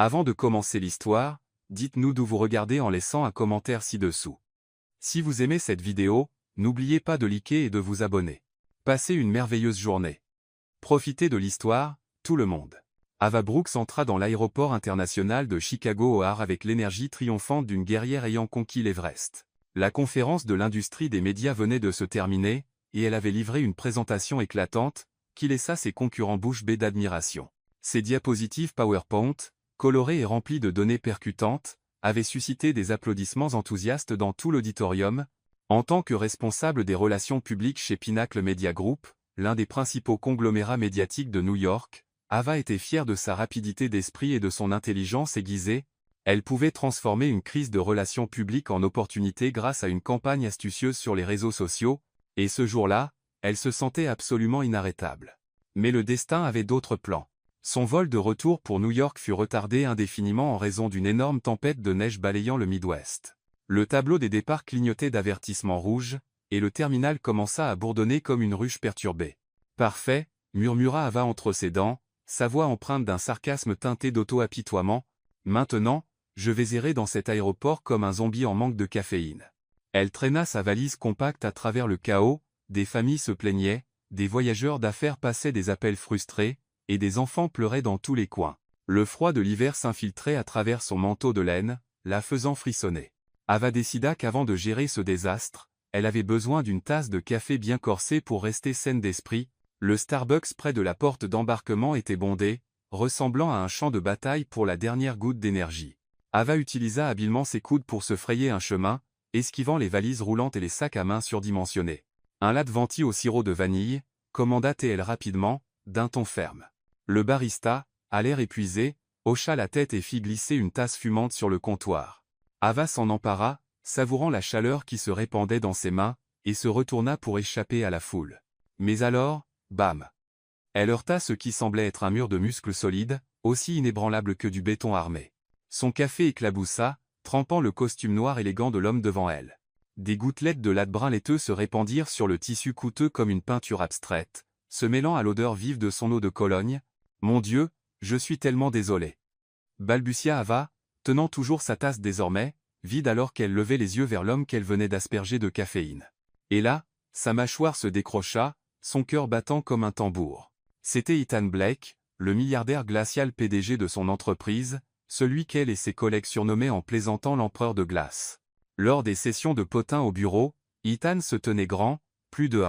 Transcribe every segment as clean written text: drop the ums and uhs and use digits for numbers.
Avant de commencer l'histoire, dites-nous d'où vous regardez en laissant un commentaire ci-dessous. Si vous aimez cette vidéo, n'oubliez pas de liker et de vous abonner. Passez une merveilleuse journée. Profitez de l'histoire, tout le monde. Ava Brooks entra dans l'aéroport international de Chicago O'Hare avec l'énergie triomphante d'une guerrière ayant conquis l'Everest. La conférence de l'industrie des médias venait de se terminer, et elle avait livré une présentation éclatante, qui laissa ses concurrents bouche bée d'admiration. Ses diapositives PowerPoint, colorées et remplies de données percutantes, avaient suscité des applaudissements enthousiastes dans tout l'auditorium. En tant que responsable des relations publiques chez Pinnacle Media Group, l'un des principaux conglomérats médiatiques de New York, Ava était fière de sa rapidité d'esprit et de son intelligence aiguisée. Elle pouvait transformer une crise de relations publiques en opportunité grâce à une campagne astucieuse sur les réseaux sociaux, et ce jour-là, elle se sentait absolument inarrêtable. Mais le destin avait d'autres plans. Son vol de retour pour New York fut retardé indéfiniment en raison d'une énorme tempête de neige balayant le Midwest. Le tableau des départs clignotait d'avertissements rouges, et le terminal commença à bourdonner comme une ruche perturbée. « Parfait », murmura Ava entre ses dents, sa voix empreinte d'un sarcasme teinté d'auto-apitoiement. « Maintenant, je vais errer dans cet aéroport comme un zombie en manque de caféine. » Elle traîna sa valise compacte à travers le chaos, des familles se plaignaient, des voyageurs d'affaires passaient des appels frustrés, et des enfants pleuraient dans tous les coins. Le froid de l'hiver s'infiltrait à travers son manteau de laine, la faisant frissonner. Ava décida qu'avant de gérer ce désastre, elle avait besoin d'une tasse de café bien corsée pour rester saine d'esprit. Le Starbucks près de la porte d'embarquement était bondé, ressemblant à un champ de bataille pour la dernière goutte d'énergie. Ava utilisa habilement ses coudes pour se frayer un chemin, esquivant les valises roulantes et les sacs à main surdimensionnés. Un latte venti au sirop de vanille, commanda-t-elle rapidement, d'un ton ferme. Le barista, à l'air épuisé, hocha la tête et fit glisser une tasse fumante sur le comptoir. Ava s'en empara, savourant la chaleur qui se répandait dans ses mains, et se retourna pour échapper à la foule. Mais alors, bam! Elle heurta ce qui semblait être un mur de muscles solides, aussi inébranlable que du béton armé. Son café éclaboussa, trempant le costume noir élégant de l'homme devant elle. Des gouttelettes de latte brun laiteux se répandirent sur le tissu coûteux comme une peinture abstraite, se mêlant à l'odeur vive de son eau de Cologne. « Mon Dieu, je suis tellement désolé. » balbutia Ava, tenant toujours sa tasse désormais, vide alors qu'elle levait les yeux vers l'homme qu'elle venait d'asperger de caféine. Et là, sa mâchoire se décrocha, son cœur battant comme un tambour. C'était Ethan Blake, le milliardaire glacial PDG de son entreprise, celui qu'elle et ses collègues surnommaient en plaisantant l'empereur de glace. Lors des sessions de potin au bureau, Ethan se tenait grand, plus de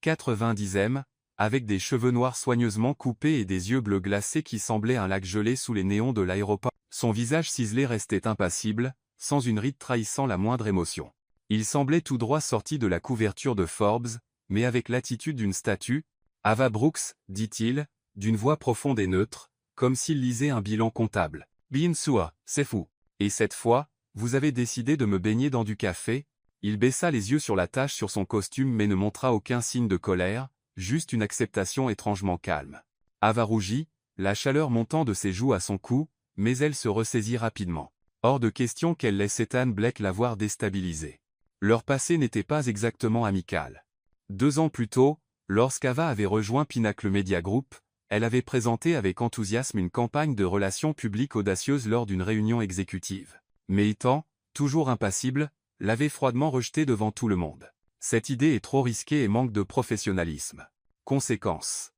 1,90 m, avec des cheveux noirs soigneusement coupés et des yeux bleus glacés qui semblaient un lac gelé sous les néons de l'aéroport. Son visage ciselé restait impassible, sans une ride trahissant la moindre émotion. Il semblait tout droit sorti de la couverture de Forbes, mais avec l'attitude d'une statue. « Ava Brooks, dit-il, d'une voix profonde et neutre, comme s'il lisait un bilan comptable. Bien sûr, c'est fou. Et cette fois, vous avez décidé de me baigner dans du café ?» Il baissa les yeux sur la tache sur son costume mais ne montra aucun signe de colère, juste une acceptation étrangement calme. Ava rougit, la chaleur montant de ses joues à son cou, mais elle se ressaisit rapidement. Hors de question qu'elle laisse Ethan Blake l'avoir déstabilisée. Leur passé n'était pas exactement amical. 2 ans plus tôt, lorsqu'Ava avait rejoint Pinnacle Media Group, elle avait présenté avec enthousiasme une campagne de relations publiques audacieuse lors d'une réunion exécutive. Mais Ethan, toujours impassible, l'avait froidement rejetée devant tout le monde. Cette idée est trop risquée et manque de professionnalisme. Conséquence.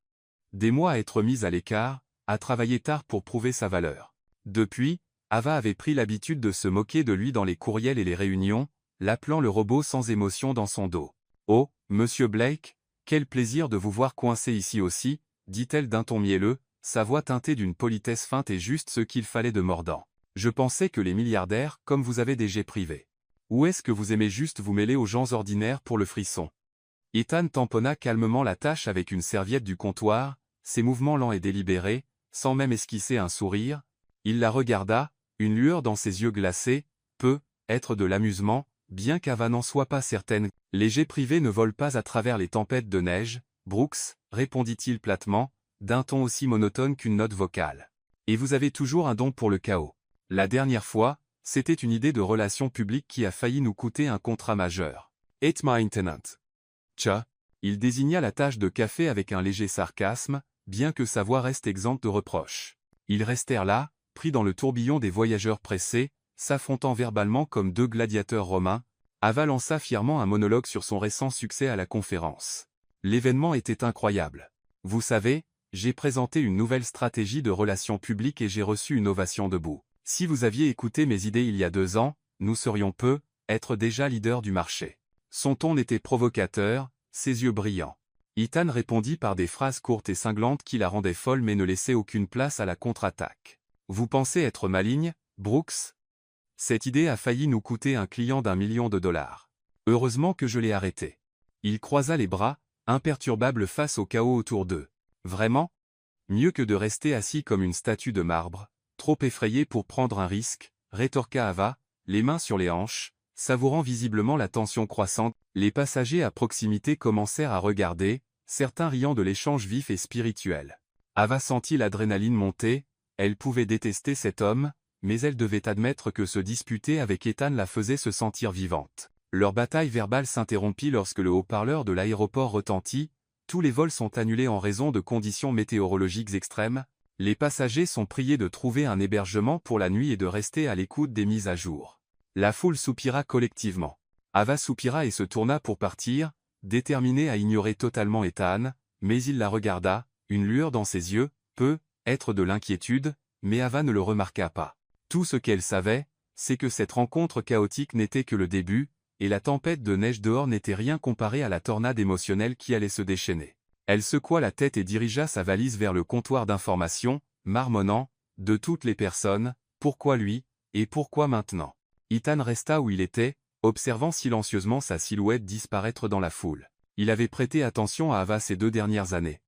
Des mois à être mise à l'écart, à travailler tard pour prouver sa valeur. Depuis, Ava avait pris l'habitude de se moquer de lui dans les courriels et les réunions, l'appelant le robot sans émotion dans son dos. « Oh, monsieur Blake, quel plaisir de vous voir coincé ici aussi », dit-elle d'un ton mielleux, sa voix teintée d'une politesse feinte et juste ce qu'il fallait de mordant. « Je pensais que les milliardaires, comme vous avez des jets privés. Ou est-ce que vous aimez juste vous mêler aux gens ordinaires pour le frisson ?» Ethan tamponna calmement la tâche avec une serviette du comptoir, ses mouvements lents et délibérés, sans même esquisser un sourire. Il la regarda, une lueur dans ses yeux glacés, peut être de l'amusement, bien qu'Ava n'en soit pas certaine. « Les jets privés ne volent pas à travers les tempêtes de neige, Brooks, répondit-il platement, d'un ton aussi monotone qu'une note vocale. Et vous avez toujours un don pour le chaos. La dernière fois, c'était une idée de relations publiques qui a failli nous coûter un contrat majeur. It's my tenant. Tcha. Il désigna la tache de café avec un léger sarcasme, bien que sa voix reste exempte de reproches. Ils restèrent là, pris dans le tourbillon des voyageurs pressés, s'affrontant verbalement comme deux gladiateurs romains, Ava lança fièrement un monologue sur son récent succès à la conférence. L'événement était incroyable. Vous savez, j'ai présenté une nouvelle stratégie de relations publiques et j'ai reçu une ovation debout. Si vous aviez écouté mes idées il y a 2 ans, nous serions être déjà leader du marché. Son ton était provocateur, ses yeux brillants. Ethan répondit par des phrases courtes et cinglantes qui la rendaient folle mais ne laissaient aucune place à la contre-attaque. Vous pensez être maligne, Brooks? Cette idée a failli nous coûter un client d'1 million de dollars. Heureusement que je l'ai arrêté. Il croisa les bras, imperturbable face au chaos autour d'eux. Vraiment? Mieux que de rester assis comme une statue de marbre, trop effrayé pour prendre un risque, rétorqua Ava, les mains sur les hanches, savourant visiblement la tension croissante. Les passagers à proximité commencèrent à regarder, certains riant de l'échange vif et spirituel. Ava sentit l'adrénaline monter, elle pouvait détester cet homme, mais elle devait admettre que se disputer avec Ethan la faisait se sentir vivante. Leur bataille verbale s'interrompit lorsque le haut-parleur de l'aéroport retentit. Tous les vols sont annulés en raison de conditions météorologiques extrêmes. Les passagers sont priés de trouver un hébergement pour la nuit et de rester à l'écoute des mises à jour. La foule soupira collectivement. Ava soupira et se tourna pour partir, déterminée à ignorer totalement Ethan, mais il la regarda, une lueur dans ses yeux, être de l'inquiétude, mais Ava ne le remarqua pas. Tout ce qu'elle savait, c'est que cette rencontre chaotique n'était que le début, et la tempête de neige dehors n'était rien comparée à la tornade émotionnelle qui allait se déchaîner. Elle secoua la tête et dirigea sa valise vers le comptoir d'information, marmonnant, de toutes les personnes, pourquoi lui, et pourquoi maintenant? Ethan resta où il était, observant silencieusement sa silhouette disparaître dans la foule. Il avait prêté attention à Ava ces 2 dernières années.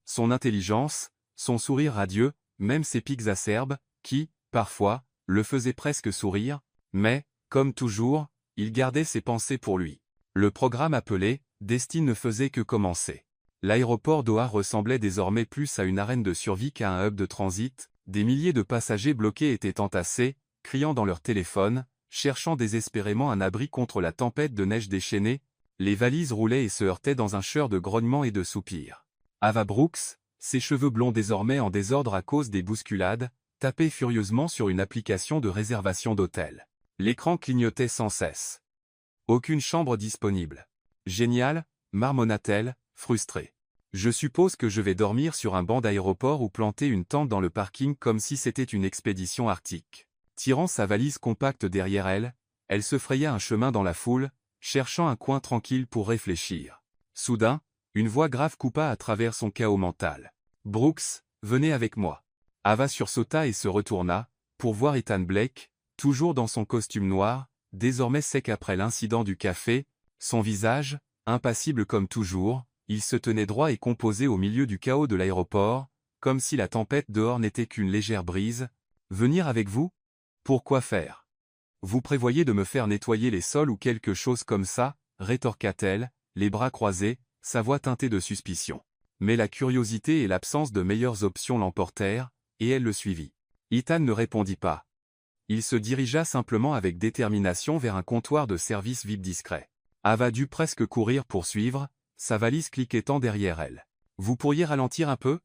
Son intelligence, son sourire radieux, même ses pics acerbes, qui, parfois, le faisaient presque sourire, mais, comme toujours, il gardait ses pensées pour lui. Le programme appelé « Destin » ne faisait que commencer. L'aéroport Doha ressemblait désormais plus à une arène de survie qu'à un hub de transit. Des milliers de passagers bloqués étaient entassés, criant dans leur téléphone, cherchant désespérément un abri contre la tempête de neige déchaînée. Les valises roulaient et se heurtaient dans un chœur de grognements et de soupirs. Ava Brooks, ses cheveux blonds désormais en désordre à cause des bousculades, tapait furieusement sur une application de réservation d'hôtel. L'écran clignotait sans cesse. Aucune chambre disponible. Génial, marmonna-t-elle, frustrée. Je suppose que je vais dormir sur un banc d'aéroport ou planter une tente dans le parking comme si c'était une expédition arctique. Tirant sa valise compacte derrière elle, elle se fraya un chemin dans la foule, cherchant un coin tranquille pour réfléchir. Soudain, une voix grave coupa à travers son chaos mental. « Brooks, venez avec moi. » Ava sursauta et se retourna, pour voir Ethan Blake, toujours dans son costume noir, désormais sec après l'incident du café, son visage, impassible comme toujours, il se tenait droit et composé au milieu du chaos de l'aéroport, comme si la tempête dehors n'était qu'une légère brise. « Venir avec vous? Pourquoi faire? Vous prévoyez de me faire nettoyer les sols ou quelque chose comme ça ?» rétorqua-t-elle, les bras croisés, sa voix teintée de suspicion. Mais la curiosité et l'absence de meilleures options l'emportèrent, et elle le suivit. Ethan ne répondit pas. Il se dirigea simplement avec détermination vers un comptoir de service VIP discret. Ava dut presque courir pour suivre, sa valise cliquettant derrière elle. « Vous pourriez ralentir un peu?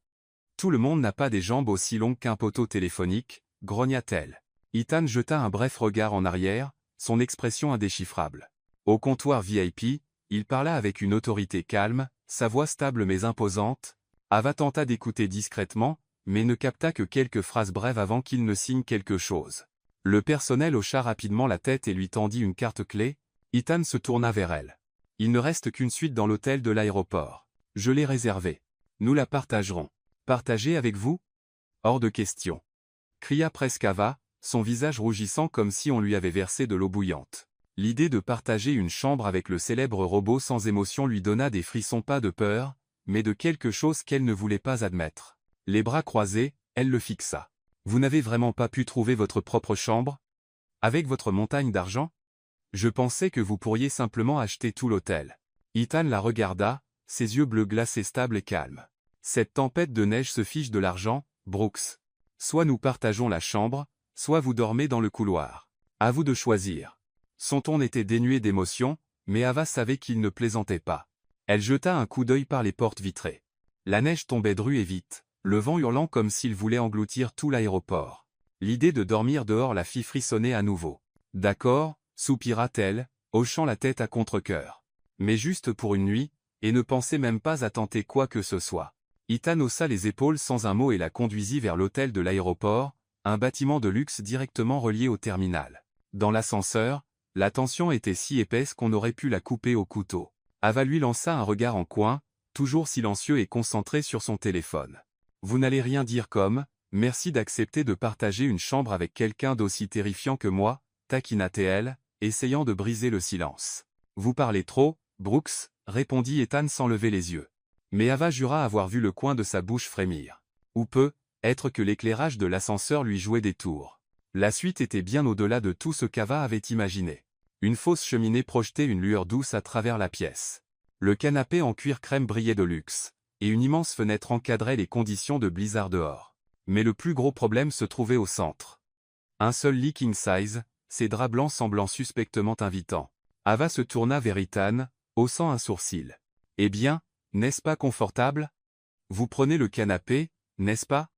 Tout le monde n'a pas des jambes aussi longues qu'un poteau téléphonique, grogna-t-elle. Ethan jeta un bref regard en arrière, son expression indéchiffrable. Au comptoir VIP, il parla avec une autorité calme, sa voix stable mais imposante. Ava tenta d'écouter discrètement, mais ne capta que quelques phrases brèves avant qu'il ne signe quelque chose. Le personnel hocha rapidement la tête et lui tendit une carte clé. Ethan se tourna vers elle. « Il ne reste qu'une suite dans l'hôtel de l'aéroport. Je l'ai réservée. Nous la partagerons. Partager avec vous? Hors de question. » cria presque Ava, son visage rougissant comme si on lui avait versé de l'eau bouillante. L'idée de partager une chambre avec le célèbre robot sans émotion lui donna des frissons, pas de peur, mais de quelque chose qu'elle ne voulait pas admettre. Les bras croisés, elle le fixa. « Vous n'avez vraiment pas pu trouver votre propre chambre? Avec votre montagne d'argent? Je pensais que vous pourriez simplement acheter tout l'hôtel. » Ethan la regarda, ses yeux bleus glacés stables et calmes. « Cette tempête de neige se fiche de l'argent, Brooks. Soit nous partageons la chambre, soit vous dormez dans le couloir. À vous de choisir. » Son ton était dénué d'émotion, mais Ava savait qu'il ne plaisantait pas. Elle jeta un coup d'œil par les portes vitrées. La neige tombait dru et vite, le vent hurlant comme s'il voulait engloutir tout l'aéroport. L'idée de dormir dehors la fit frissonner à nouveau. D'accord, soupira-t-elle, hochant la tête à contre-cœur. Mais juste pour une nuit, et ne pensez même pas à tenter quoi que ce soit. Ethan haussa les épaules sans un mot et la conduisit vers l'hôtel de l'aéroport, un bâtiment de luxe directement relié au terminal. Dans l'ascenseur, la tension était si épaisse qu'on aurait pu la couper au couteau. Ava lui lança un regard en coin, toujours silencieux et concentré sur son téléphone. Vous n'allez rien dire comme « Merci d'accepter de partager une chambre avec quelqu'un d'aussi terrifiant que moi », taquina-t-elle, essayant de briser le silence. Vous parlez trop, Brooks, répondit Ethan sans lever les yeux. Mais Ava jura avoir vu le coin de sa bouche frémir. Ou peut être que l'éclairage de l'ascenseur lui jouait des tours. La suite était bien au-delà de tout ce qu'Ava avait imaginé. Une fausse cheminée projetait une lueur douce à travers la pièce. Le canapé en cuir crème brillait de luxe, et une immense fenêtre encadrait les conditions de blizzard dehors. Mais le plus gros problème se trouvait au centre. Un seul lit king size, ses draps blancs semblant suspectement invitants. Ava se tourna vers Ethan, haussant un sourcil. « Eh bien, n'est-ce pas confortable? Vous prenez le canapé, n'est-ce pas?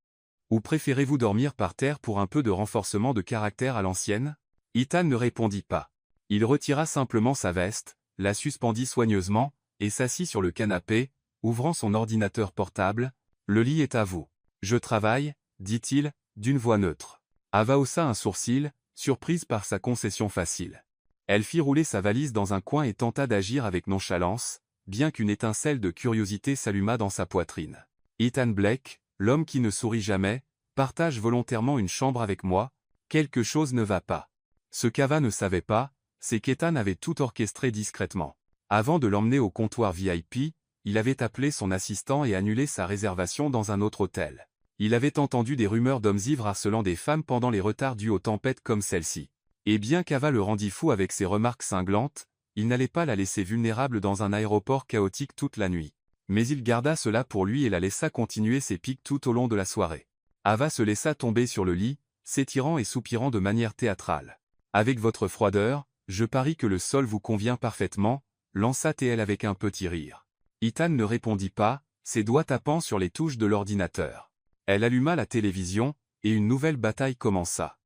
Ou préférez-vous dormir par terre pour un peu de renforcement de caractère à l'ancienne ?» Ethan ne répondit pas. Il retira simplement sa veste, la suspendit soigneusement, et s'assit sur le canapé, ouvrant son ordinateur portable. « Le lit est à vous. Je travaille, dit-il, d'une voix neutre. Ava haussa un sourcil, surprise par sa concession facile. Elle fit rouler sa valise dans un coin et tenta d'agir avec nonchalance, bien qu'une étincelle de curiosité s'allumât dans sa poitrine. Ethan Blake, l'homme qui ne sourit jamais, partage volontairement une chambre avec moi, quelque chose ne va pas. Ce qu'Ava ne savait pas, c'est qu'Ethan avait tout orchestré discrètement. Avant de l'emmener au comptoir VIP, il avait appelé son assistant et annulé sa réservation dans un autre hôtel. Il avait entendu des rumeurs d'hommes ivres harcelant des femmes pendant les retards dus aux tempêtes comme celle-ci. Et bien qu'Ava le rendît fou avec ses remarques cinglantes, il n'allait pas la laisser vulnérable dans un aéroport chaotique toute la nuit. Mais il garda cela pour lui et la laissa continuer ses piques tout au long de la soirée. Ava se laissa tomber sur le lit, s'étirant et soupirant de manière théâtrale. « Avec votre froideur, je parie que le sol vous convient parfaitement », lança-t-elle avec un petit rire. Ethan ne répondit pas, ses doigts tapant sur les touches de l'ordinateur. Elle alluma la télévision, et une nouvelle bataille commença.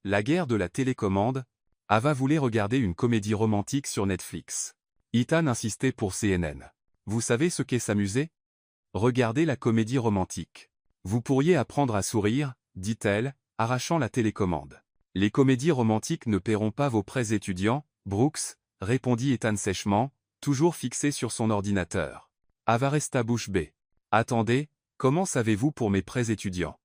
La guerre de la télécommande. Ava voulait regarder une comédie romantique sur Netflix. Ethan insistait pour CNN. Vous savez ce qu'est s'amuser? Regardez la comédie romantique. Vous pourriez apprendre à sourire, dit-elle, arrachant la télécommande. Les comédies romantiques ne paieront pas vos prêts étudiants, Brooks, répondit Ethan sèchement, toujours fixé sur son ordinateur. Ava resta bouche bée. Attendez, comment savez-vous pour mes prêts étudiants?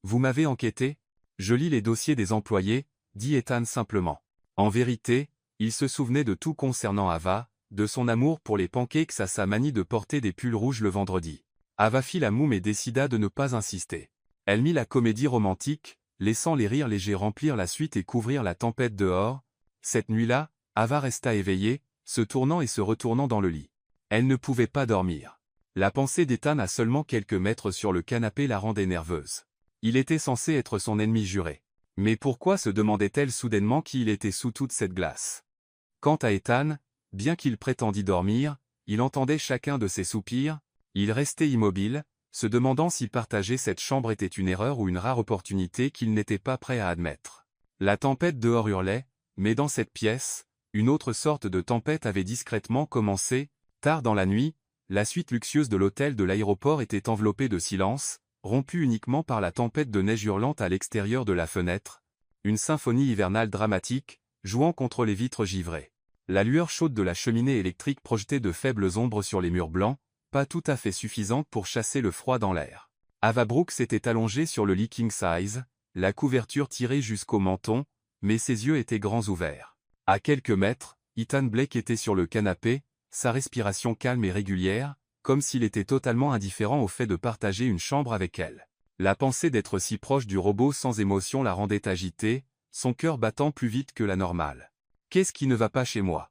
Vous m'avez enquêté? Je lis les dossiers des employés, dit Ethan simplement. En vérité, il se souvenait de tout concernant Ava, de son amour pour les pancakes à sa manie de porter des pulls rouges le vendredi. Ava fit la moue mais décida de ne pas insister. Elle mit la comédie romantique, laissant les rires légers remplir la suite et couvrir la tempête dehors. Cette nuit-là, Ava resta éveillée, se tournant et se retournant dans le lit. Elle ne pouvait pas dormir. La pensée d'Ethan à seulement quelques mètres sur le canapé la rendait nerveuse. Il était censé être son ennemi juré. Mais pourquoi se demandait-elle soudainement qui il était sous toute cette glace? Quant à Ethan, bien qu'il prétendît dormir, il entendait chacun de ses soupirs, il restait immobile, se demandant si partager cette chambre était une erreur ou une rare opportunité qu'il n'était pas prêt à admettre. La tempête dehors hurlait, mais dans cette pièce, une autre sorte de tempête avait discrètement commencé. Tard dans la nuit, la suite luxueuse de l'hôtel de l'aéroport était enveloppée de silence, rompue uniquement par la tempête de neige hurlante à l'extérieur de la fenêtre, une symphonie hivernale dramatique, jouant contre les vitres givrées. La lueur chaude de la cheminée électrique projetait de faibles ombres sur les murs blancs, pas tout à fait suffisantes pour chasser le froid dans l'air. Ava Brooks était allongée sur le lit king size, la couverture tirée jusqu'au menton, mais ses yeux étaient grands ouverts. À quelques mètres, Ethan Blake était sur le canapé, sa respiration calme et régulière, comme s'il était totalement indifférent au fait de partager une chambre avec elle. La pensée d'être si proche du robot sans émotion la rendait agitée, son cœur battant plus vite que la normale. « Qu'est-ce qui ne va pas chez moi ?»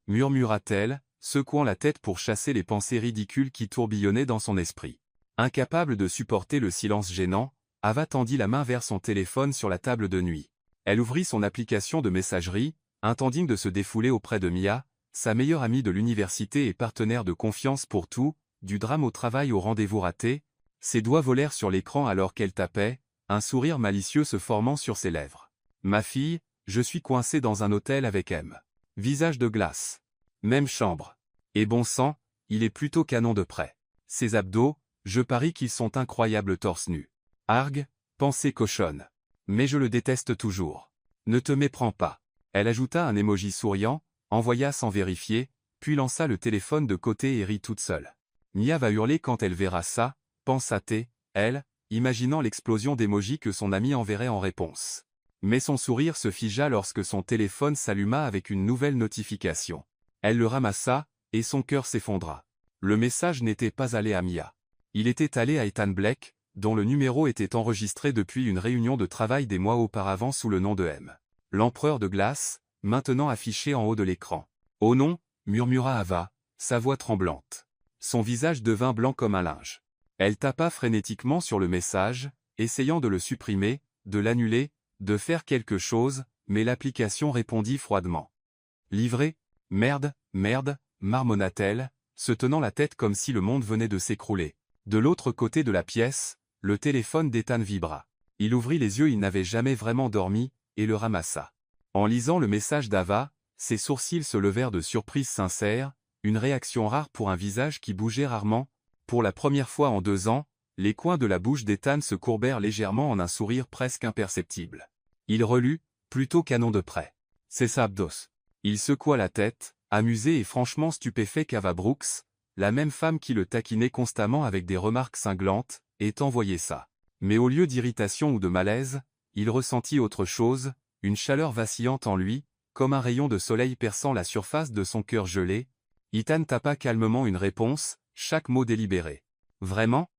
murmura-t-elle, secouant la tête pour chasser les pensées ridicules qui tourbillonnaient dans son esprit. Incapable de supporter le silence gênant, Ava tendit la main vers son téléphone sur la table de nuit. Elle ouvrit son application de messagerie, intendant de se défouler auprès de Mia, sa meilleure amie de l'université et partenaire de confiance pour tout, du drame au travail au rendez-vous raté. Ses doigts volèrent sur l'écran alors qu'elle tapait, un sourire malicieux se formant sur ses lèvres. Ma fille, je suis coincé dans un hôtel avec M. Visage de glace. Même chambre. Et bon sang, il est plutôt canon de près. Ses abdos, je parie qu'ils sont incroyables torse nu. Argue, pensée cochonne. Mais je le déteste toujours. Ne te méprends pas. Elle ajouta un émoji souriant, envoya sans vérifier, puis lança le téléphone de côté et rit toute seule. Mia va hurler quand elle verra ça, pensa-t-elle, elle, imaginant l'explosion d'émojis que son ami enverrait en réponse. Mais son sourire se figea lorsque son téléphone s'alluma avec une nouvelle notification. Elle le ramassa, et son cœur s'effondra. Le message n'était pas allé à Mia. Il était allé à Ethan Blake, dont le numéro était enregistré depuis une réunion de travail des mois auparavant sous le nom de M. L'empereur de glace, maintenant affiché en haut de l'écran. « Oh non !» murmura Ava, sa voix tremblante. Son visage devint blanc comme un linge. Elle tapa frénétiquement sur le message, essayant de le supprimer, de l'annuler, de faire quelque chose, mais l'application répondit froidement. « Livré ? Merde, merde !» marmonna-t-elle, se tenant la tête comme si le monde venait de s'écrouler. De l'autre côté de la pièce, le téléphone d'Ethan vibra. Il ouvrit les yeux, il n'avait jamais vraiment dormi, et le ramassa. En lisant le message d'Ava, ses sourcils se levèrent de surprise sincère, une réaction rare pour un visage qui bougeait rarement. Pour la première fois en 2 ans, les coins de la bouche d'Ethan se courbèrent légèrement en un sourire presque imperceptible. Il relut, plutôt canon de près. « C'est ça Abdos. » Il secoua la tête, amusé et franchement stupéfait qu'Ava Brooks, la même femme qui le taquinait constamment avec des remarques cinglantes, ait envoyé ça. Mais au lieu d'irritation ou de malaise, il ressentit autre chose, une chaleur vacillante en lui, comme un rayon de soleil perçant la surface de son cœur gelé. Ethan tapa calmement une réponse, chaque mot délibéré. « Vraiment ? »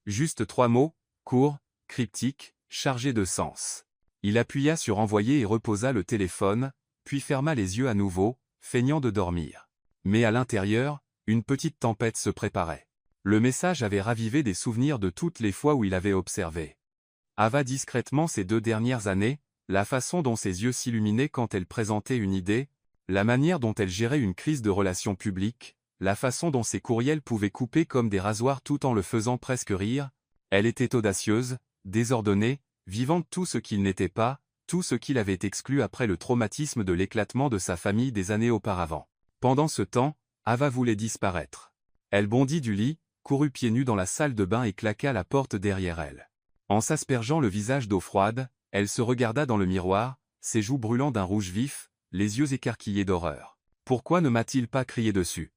Juste 3 mots, courts, cryptiques, chargés de sens. Il appuya sur envoyer et reposa le téléphone, puis ferma les yeux à nouveau, feignant de dormir. Mais à l'intérieur, une petite tempête se préparait. Le message avait ravivé des souvenirs de toutes les fois où il avait observé Ava discrètement ces 2 dernières années, la façon dont ses yeux s'illuminaient quand elle présentait une idée, la manière dont elle gérait une crise de relations publiques, la façon dont ses courriels pouvaient couper comme des rasoirs tout en le faisant presque rire. Elle était audacieuse, désordonnée, vivant tout ce qu'il n'était pas, tout ce qu'il avait exclu après le traumatisme de l'éclatement de sa famille des années auparavant. Pendant ce temps, Ava voulait disparaître. Elle bondit du lit, courut pieds nus dans la salle de bain et claqua la porte derrière elle. En s'aspergeant le visage d'eau froide, elle se regarda dans le miroir, ses joues brûlant d'un rouge vif, les yeux écarquillés d'horreur. Pourquoi ne m'a-t-il pas crié dessus?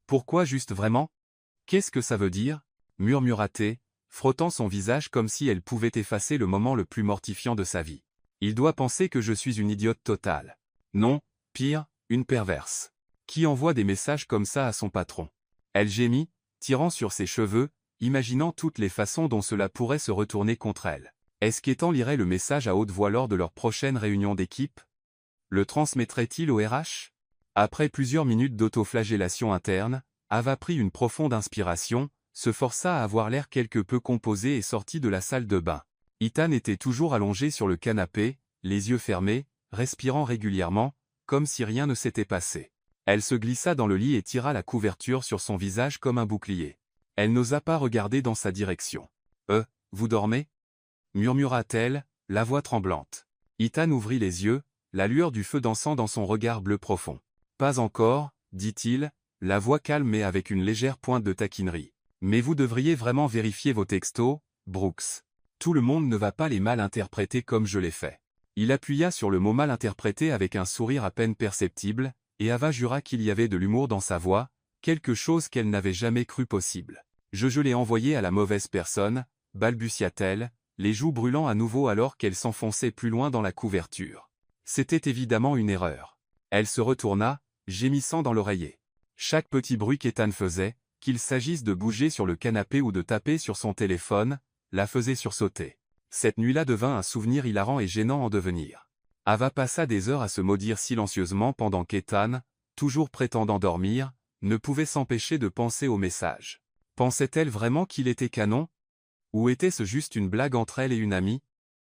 Pourquoi juste vraiment? Qu'est-ce que ça veut dire? Murmura-t-elle, frottant son visage comme si elle pouvait effacer le moment le plus mortifiant de sa vie. Il doit penser que je suis une idiote totale. Non, pire, une perverse. Qui envoie des messages comme ça à son patron? Elle gémit, tirant sur ses cheveux, imaginant toutes les façons dont cela pourrait se retourner contre elle. Est-ce qu'Ethan lirait le message à haute voix lors de leur prochaine réunion d'équipe? Le transmettrait-il au RH? Après plusieurs minutes d'autoflagellation interne, Ava prit une profonde inspiration, se força à avoir l'air quelque peu composé et sortit de la salle de bain. Ethan était toujours allongé sur le canapé, les yeux fermés, respirant régulièrement, comme si rien ne s'était passé. Elle se glissa dans le lit et tira la couverture sur son visage comme un bouclier. Elle n'osa pas regarder dans sa direction. « Vous dormez ?» murmura-t-elle, la voix tremblante. Ethan ouvrit les yeux, la lueur du feu dansant dans son regard bleu profond. « Pas encore, » dit-il, la voix calme et avec une légère pointe de taquinerie. « Mais vous devriez vraiment vérifier vos textos, Brooks. Tout le monde ne va pas les mal interpréter comme je l'ai fait. » Il appuya sur le mot mal interprété avec un sourire à peine perceptible, et Ava jura qu'il y avait de l'humour dans sa voix, quelque chose qu'elle n'avait jamais cru possible. « Je l'ai envoyé à la mauvaise personne, » balbutia-t-elle, les joues brûlant à nouveau alors qu'elle s'enfonçait plus loin dans la couverture. C'était évidemment une erreur. Elle se retourna, gémissant dans l'oreiller. Chaque petit bruit qu'Ethan faisait, qu'il s'agisse de bouger sur le canapé ou de taper sur son téléphone, la faisait sursauter. Cette nuit-là devint un souvenir hilarant et gênant en devenir. Ava passa des heures à se maudire silencieusement pendant qu'Ethan, toujours prétendant dormir, ne pouvait s'empêcher de penser au message. Pensait-elle vraiment qu'il était canon? Ou était-ce juste une blague entre elle et une amie?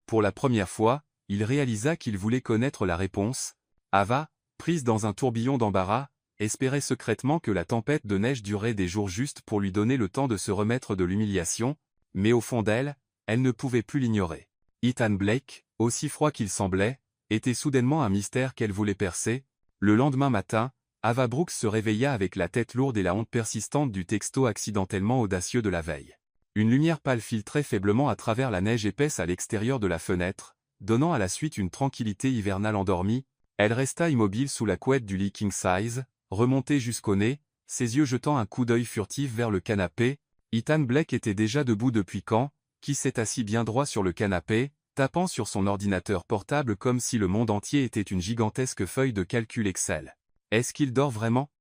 Pour la première fois, il réalisa qu'il voulait connaître la réponse. Ava, prise dans un tourbillon d'embarras, espérait secrètement que la tempête de neige durait des jours justes pour lui donner le temps de se remettre de l'humiliation, mais au fond d'elle, elle ne pouvait plus l'ignorer. Ethan Blake, aussi froid qu'il semblait, était soudainement un mystère qu'elle voulait percer. Le lendemain matin, Ava Brooks se réveilla avec la tête lourde et la honte persistante du texto accidentellement audacieux de la veille. Une lumière pâle filtrait faiblement à travers la neige épaisse à l'extérieur de la fenêtre, donnant à la suite une tranquillité hivernale endormie. Elle resta immobile sous la couette du lit king size, remontée jusqu'au nez, ses yeux jetant un coup d'œil furtif vers le canapé. Ethan Blake était déjà debout depuis quand, qui s'est assis bien droit sur le canapé, tapant sur son ordinateur portable comme si le monde entier était une gigantesque feuille de calcul Excel. « Est-ce qu'il dort vraiment ?»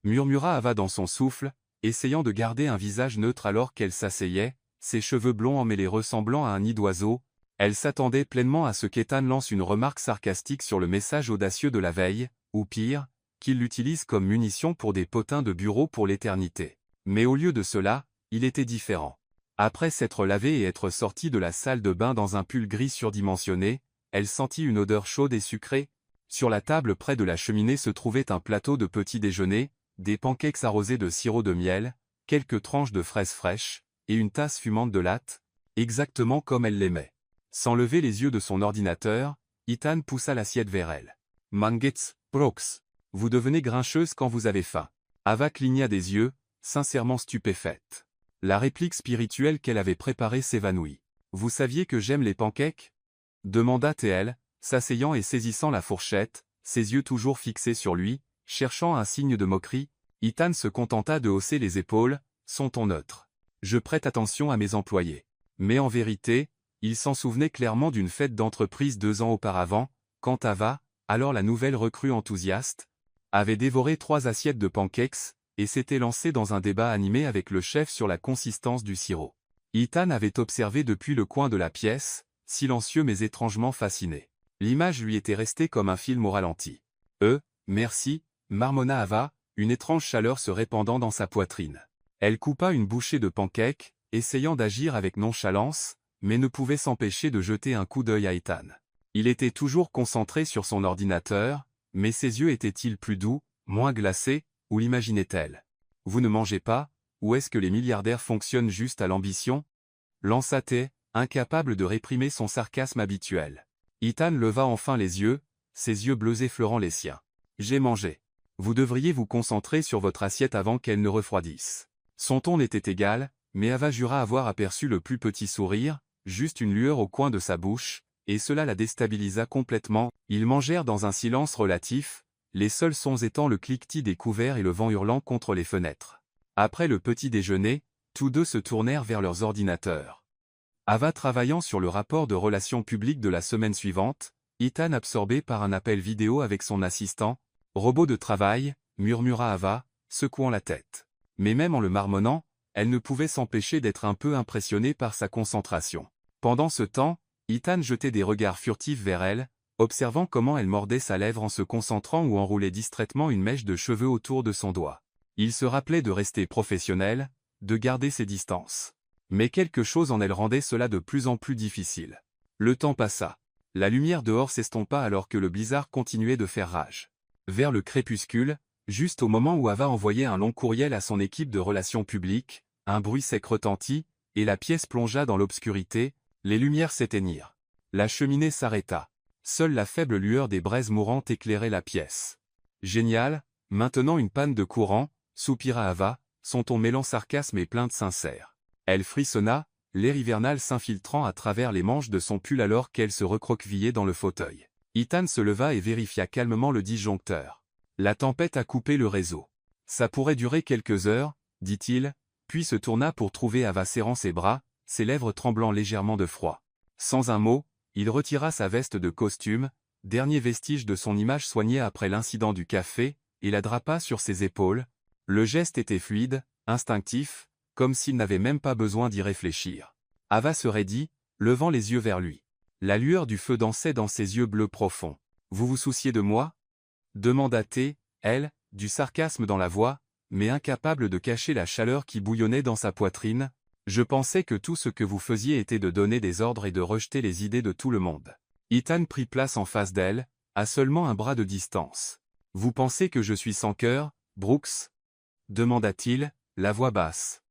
murmura Ava dans son souffle, essayant de garder un visage neutre alors qu'elle s'asseyait, ses cheveux blonds emmêlés ressemblant à un nid d'oiseau. Elle s'attendait pleinement à ce qu'Ethan lance une remarque sarcastique sur le message audacieux de la veille, ou pire, qu'il l'utilise comme munition pour des potins de bureau pour l'éternité. Mais au lieu de cela, il était différent. Après s'être lavé et être sortie de la salle de bain dans un pull gris surdimensionné, elle sentit une odeur chaude et sucrée. Sur la table près de la cheminée se trouvait un plateau de petit déjeuner, des pancakes arrosés de sirop de miel, quelques tranches de fraises fraîches, et une tasse fumante de latte, exactement comme elle l'aimait. Sans lever les yeux de son ordinateur, Ethan poussa l'assiette vers elle. « Mangetz, Brooks, vous devenez grincheuse quand vous avez faim. » Ava cligna des yeux, sincèrement stupéfaite. La réplique spirituelle qu'elle avait préparée s'évanouit. « Vous saviez que j'aime les pancakes ?» demanda T.L., s'asseyant et saisissant la fourchette, ses yeux toujours fixés sur lui, cherchant un signe de moquerie. Ethan se contenta de hausser les épaules, son ton neutre. « Je prête attention à mes employés. » Mais en vérité, il s'en souvenait clairement d'une fête d'entreprise 2 ans auparavant, quand Ava, alors la nouvelle recrue enthousiaste, avait dévoré 3 assiettes de pancakes, et s'était lancé dans un débat animé avec le chef sur la consistance du sirop. Ethan avait observé depuis le coin de la pièce, silencieux mais étrangement fasciné. L'image lui était restée comme un film au ralenti. « Merci », marmonna Ava, une étrange chaleur se répandant dans sa poitrine. Elle coupa une bouchée de pancake, essayant d'agir avec nonchalance, mais ne pouvait s'empêcher de jeter un coup d'œil à Ethan. Il était toujours concentré sur son ordinateur, mais ses yeux étaient-ils plus doux, moins glacés, ou l'imaginait-elle? « Vous ne mangez pas, ou est-ce que les milliardaires fonctionnent juste à l'ambition ?» lança-t-elle, incapable de réprimer son sarcasme habituel. Ethan leva enfin les yeux, ses yeux bleus effleurant les siens. « J'ai mangé. Vous devriez vous concentrer sur votre assiette avant qu'elle ne refroidisse. » Son ton était égal, mais Ava jura avoir aperçu le plus petit sourire, juste une lueur au coin de sa bouche, et cela la déstabilisa complètement. Ils mangèrent dans un silence relatif, les seuls sons étant le cliquetis des couverts et le vent hurlant contre les fenêtres. Après le petit déjeuner, tous deux se tournèrent vers leurs ordinateurs. Ava travaillant sur le rapport de relations publiques de la semaine suivante, Ethan absorbé par un appel vidéo avec son assistant. « Robot de travail », murmura Ava, secouant la tête. Mais même en le marmonnant, elle ne pouvait s'empêcher d'être un peu impressionnée par sa concentration. Pendant ce temps, Ethan jetait des regards furtifs vers elle, observant comment elle mordait sa lèvre en se concentrant ou enroulait distraitement une mèche de cheveux autour de son doigt. Il se rappelait de rester professionnel, de garder ses distances. Mais quelque chose en elle rendait cela de plus en plus difficile. Le temps passa. La lumière dehors s'estompa alors que le blizzard continuait de faire rage. Vers le crépuscule, juste au moment où Ava envoyait un long courriel à son équipe de relations publiques, un bruit sec retentit, et la pièce plongea dans l'obscurité. Les lumières s'éteignirent. La cheminée s'arrêta. Seule la faible lueur des braises mourantes éclairait la pièce. « Génial, maintenant une panne de courant », soupira Ava, son ton mêlant sarcasme et plainte sincère. Elle frissonna, l'air hivernal s'infiltrant à travers les manches de son pull alors qu'elle se recroquevillait dans le fauteuil. Ethan se leva et vérifia calmement le disjoncteur. La tempête a coupé le réseau. Ça pourrait durer quelques heures, dit-il, puis se tourna pour trouver Ava serrant ses bras, ses lèvres tremblant légèrement de froid. Sans un mot, il retira sa veste de costume, dernier vestige de son image soignée après l'incident du café, et la drapa sur ses épaules. Le geste était fluide, instinctif, comme s'il n'avait même pas besoin d'y réfléchir. Ava se raidit, levant les yeux vers lui. La lueur du feu dansait dans ses yeux bleus profonds. « Vous vous souciez de moi » demanda-t-elle, du sarcasme dans la voix, mais incapable de cacher la chaleur qui bouillonnait dans sa poitrine. « Je pensais que tout ce que vous faisiez était de donner des ordres et de rejeter les idées de tout le monde. » Ethan prit place en face d'elle, à seulement un bras de distance. « Vous pensez que je suis sans cœur, Brooks » demanda-t-il, la voix basse.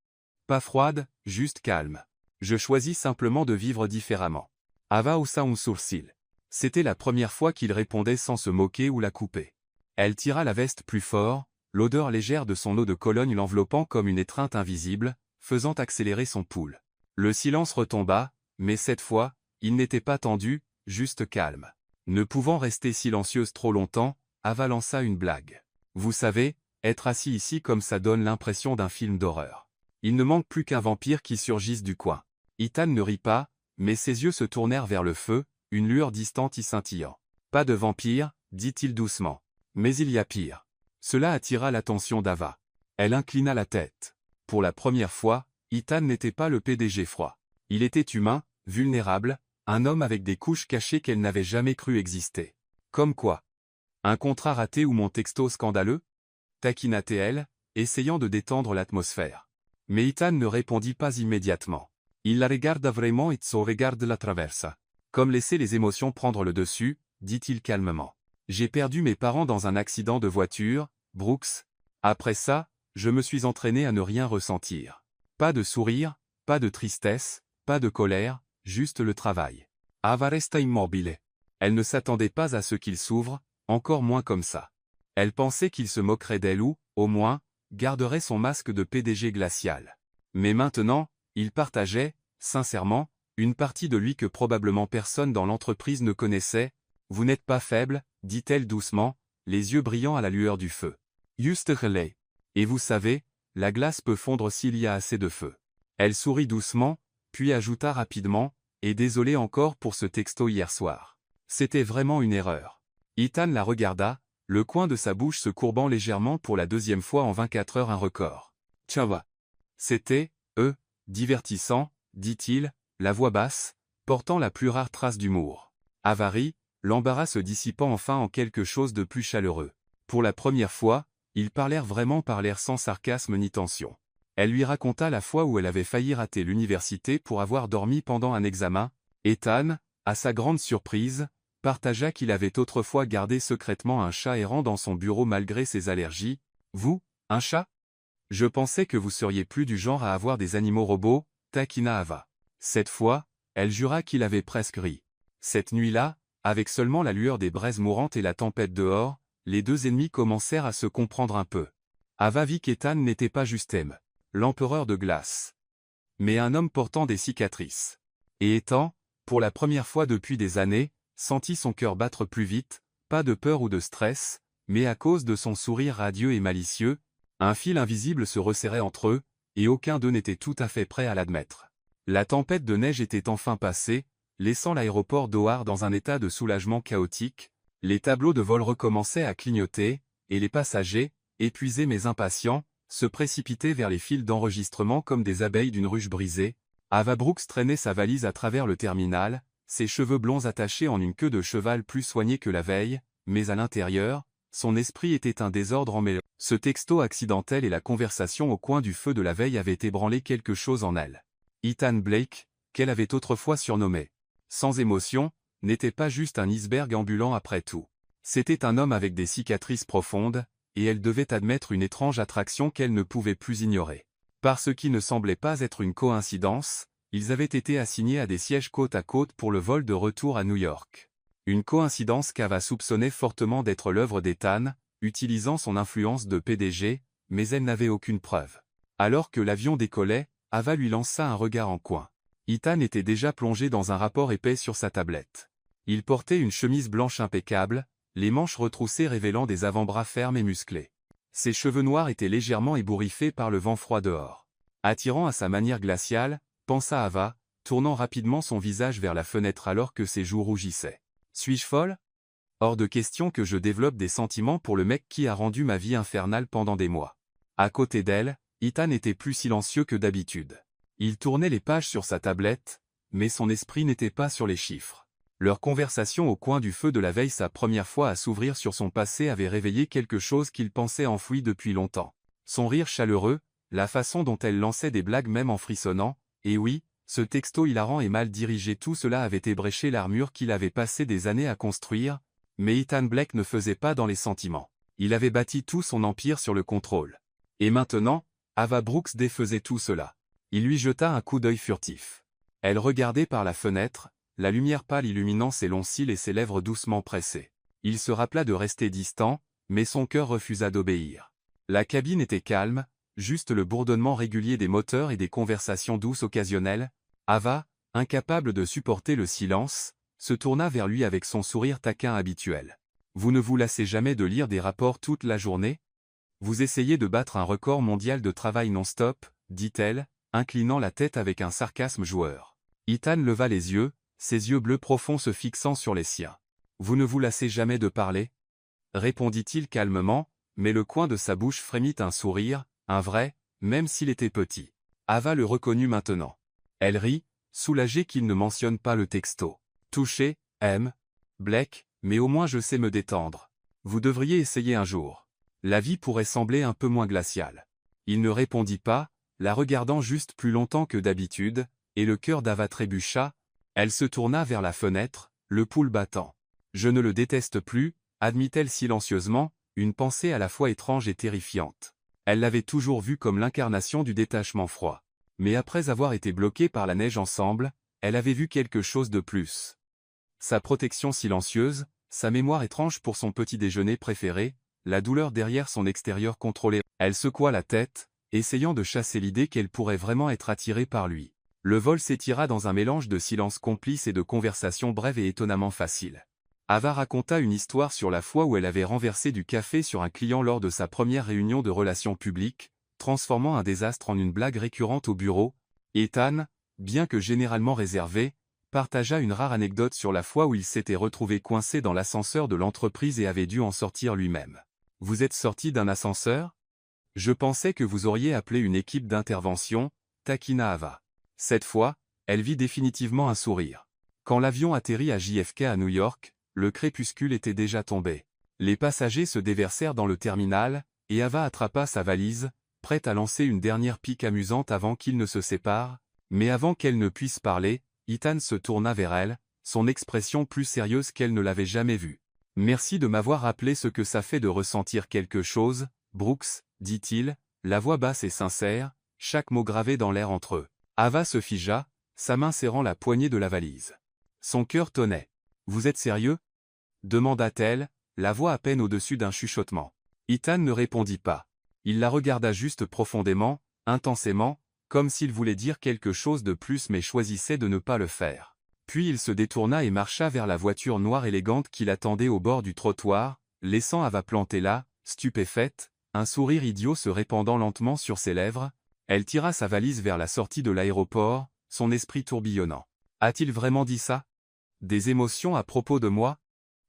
Pas froide, juste calme. Je choisis simplement de vivre différemment. Ava haussa un sourcil. C'était la première fois qu'il répondait sans se moquer ou la couper. Elle tira la veste plus fort, l'odeur légère de son eau de Cologne l'enveloppant comme une étreinte invisible, faisant accélérer son pouls. Le silence retomba, mais cette fois, il n'était pas tendu, juste calme. Ne pouvant rester silencieuse trop longtemps, Ava lança une blague. Vous savez, être assis ici comme ça donne l'impression d'un film d'horreur. Il ne manque plus qu'un vampire qui surgisse du coin. Ethan ne rit pas, mais ses yeux se tournèrent vers le feu, une lueur distante y scintillant. Pas de vampire, dit-il doucement. Mais il y a pire. Cela attira l'attention d'Ava. Elle inclina la tête. Pour la première fois, Ethan n'était pas le PDG froid. Il était humain, vulnérable, un homme avec des couches cachées qu'elle n'avait jamais cru exister. Comme quoi? Un contrat raté ou mon texto scandaleux? Taquina-t-elle, essayant de détendre l'atmosphère. Mais Ethan ne répondit pas immédiatement. Il la regarda vraiment et son regard la traversa. Comme laisser les émotions prendre le dessus, dit-il calmement. J'ai perdu mes parents dans un accident de voiture, Brooks. Après ça, je me suis entraîné à ne rien ressentir. Pas de sourire, pas de tristesse, pas de colère, juste le travail. Ava resta immobile. Elle ne s'attendait pas à ce qu'il s'ouvre, encore moins comme ça. Elle pensait qu'il se moquerait d'elle ou, au moins, garderait son masque de PDG glacial. Mais maintenant, il partageait, sincèrement, une partie de lui que probablement personne dans l'entreprise ne connaissait. Vous n'êtes pas faible, dit-elle doucement, les yeux brillant à la lueur du feu. Juste relais. Et vous savez, la glace peut fondre s'il y a assez de feu. Elle sourit doucement, puis ajouta rapidement, et désolé encore pour ce texto hier soir. C'était vraiment une erreur. Ethan la regarda, le coin de sa bouche se courbant légèrement pour la deuxième fois en 24 heures, un record. Tchava. C'était, divertissant, dit-il, la voix basse, portant la plus rare trace d'humour. Avarie, l'embarras se dissipant enfin en quelque chose de plus chaleureux. Pour la première fois, ils parlèrent sans sarcasme ni tension. Elle lui raconta la fois où elle avait failli rater l'université pour avoir dormi pendant un examen. Ethan, à sa grande surprise, partagea qu'il avait autrefois gardé secrètement un chat errant dans son bureau malgré ses allergies. Vous, un chat? Je pensais que vous seriez plus du genre à avoir des animaux robots, taquina Ava. Cette fois, elle jura qu'il avait presque ri. Cette nuit-là, avec seulement la lueur des braises mourantes et la tempête dehors, les deux ennemis commencèrent à se comprendre un peu. Ava vit qu'Ethan n'était pas juste M, l'empereur de glace, mais un homme portant des cicatrices. Et Ethan, pour la première fois depuis des années, sentit son cœur battre plus vite, pas de peur ou de stress, mais à cause de son sourire radieux et malicieux. Un fil invisible se resserrait entre eux, et aucun d'eux n'était tout à fait prêt à l'admettre. La tempête de neige était enfin passée, laissant l'aéroport d'Ohar dans un état de soulagement chaotique. Les tableaux de vol recommençaient à clignoter, et les passagers, épuisés mais impatients, se précipitaient vers les fils d'enregistrement comme des abeilles d'une ruche brisée. Ava Brooks traînait sa valise à travers le terminal, ses cheveux blonds attachés en une queue de cheval plus soignée que la veille, mais à l'intérieur, son esprit était un désordre emmêlé. Ce texto accidentel et la conversation au coin du feu de la veille avaient ébranlé quelque chose en elle. Ethan Blake, qu'elle avait autrefois surnommé sans émotion, n'était pas juste un iceberg ambulant après tout. C'était un homme avec des cicatrices profondes, et elle devait admettre une étrange attraction qu'elle ne pouvait plus ignorer. Par ce qui ne semblait pas être une coïncidence, ils avaient été assignés à des sièges côte à côte pour le vol de retour à New York. Une coïncidence qu'Ava soupçonnait fortement d'être l'œuvre d'Ethan, utilisant son influence de PDG, mais elle n'avait aucune preuve. Alors que l'avion décollait, Ava lui lança un regard en coin. Ethan était déjà plongé dans un rapport épais sur sa tablette. Il portait une chemise blanche impeccable, les manches retroussées révélant des avant-bras fermes et musclés. Ses cheveux noirs étaient légèrement ébouriffés par le vent froid dehors. Attirant à sa manière glaciale, pensa Ava, tournant rapidement son visage vers la fenêtre alors que ses joues rougissaient. Suis-je folle? Hors de question que je développe des sentiments pour le mec qui a rendu ma vie infernale pendant des mois. À côté d'elle, Ethan était plus silencieux que d'habitude. Il tournait les pages sur sa tablette, mais son esprit n'était pas sur les chiffres. Leur conversation au coin du feu de la veille, sa première fois à s'ouvrir sur son passé, avait réveillé quelque chose qu'il pensait enfoui depuis longtemps. Son rire chaleureux, la façon dont elle lançait des blagues même en frissonnant, et oui, ce texto hilarant et mal dirigé, tout cela avait ébréché l'armure qu'il avait passé des années à construire, mais Ethan Blake ne faisait pas dans les sentiments. Il avait bâti tout son empire sur le contrôle. Et maintenant, Ava Brooks défaisait tout cela. Il lui jeta un coup d'œil furtif. Elle regardait par la fenêtre, la lumière pâle illuminant ses longs cils et ses lèvres doucement pressées. Il se rappela de rester distant, mais son cœur refusa d'obéir. La cabine était calme, juste le bourdonnement régulier des moteurs et des conversations douces occasionnelles. Ava, incapable de supporter le silence, se tourna vers lui avec son sourire taquin habituel. « Vous ne vous lassez jamais de lire des rapports toute la journée? Vous essayez de battre un record mondial de travail non-stop, dit-elle, inclinant la tête avec un sarcasme joueur. Ethan leva les yeux, ses yeux bleus profonds se fixant sur les siens. « Vous ne vous lassez jamais de parler ?» répondit-il calmement, mais le coin de sa bouche frémit un sourire, un vrai, même s'il était petit. Ava le reconnut maintenant. Elle rit, soulagée qu'il ne mentionne pas le texto. « Touché, Blake, mais au moins je sais me détendre. Vous devriez essayer un jour. La vie pourrait sembler un peu moins glaciale. » Il ne répondit pas, la regardant juste plus longtemps que d'habitude, et le cœur d'Ava trébucha. Elle se tourna vers la fenêtre, le pouls battant. « Je ne le déteste plus, » admit-elle silencieusement, une pensée à la fois étrange et terrifiante. Elle l'avait toujours vu comme l'incarnation du détachement froid. Mais après avoir été bloqués par la neige ensemble, elle avait vu quelque chose de plus. Sa protection silencieuse, sa mémoire étrange pour son petit déjeuner préféré, la douleur derrière son extérieur contrôlé. Elle secoua la tête, essayant de chasser l'idée qu'elle pourrait vraiment être attirée par lui. Le vol s'étira dans un mélange de silence complice et de conversations brèves et étonnamment faciles. Ava raconta une histoire sur la fois où elle avait renversé du café sur un client lors de sa première réunion de relations publiques, transformant un désastre en une blague récurrente au bureau. Ethan, bien que généralement réservé, partagea une rare anecdote sur la fois où il s'était retrouvé coincé dans l'ascenseur de l'entreprise et avait dû en sortir lui-même. « Vous êtes sorti d'un ascenseur? Je pensais que vous auriez appelé une équipe d'intervention, » taquina Ava. Cette fois, elle vit définitivement un sourire. Quand l'avion atterrit à JFK à New York, le crépuscule était déjà tombé. Les passagers se déversèrent dans le terminal, et Ava attrapa sa valise, prête à lancer une dernière pique amusante avant qu'ils ne se séparent, mais avant qu'elle ne puisse parler, Ethan se tourna vers elle, son expression plus sérieuse qu'elle ne l'avait jamais vue. « Merci de m'avoir rappelé ce que ça fait de ressentir quelque chose, Brooks, dit-il, la voix basse et sincère, chaque mot gravé dans l'air entre eux. Ava se figea, sa main serrant la poignée de la valise. Son cœur tonnait. « Vous êtes sérieux ? Demanda-t-elle, la voix à peine au-dessus d'un chuchotement. Ethan ne répondit pas. Il la regarda juste profondément, intensément, comme s'il voulait dire quelque chose de plus mais choisissait de ne pas le faire. Puis il se détourna et marcha vers la voiture noire élégante qui l'attendait au bord du trottoir, laissant Ava plantée là, stupéfaite, un sourire idiot se répandant lentement sur ses lèvres. Elle tira sa valise vers la sortie de l'aéroport, son esprit tourbillonnant. « A-t-il vraiment dit ça? Des émotions à propos de moi ?»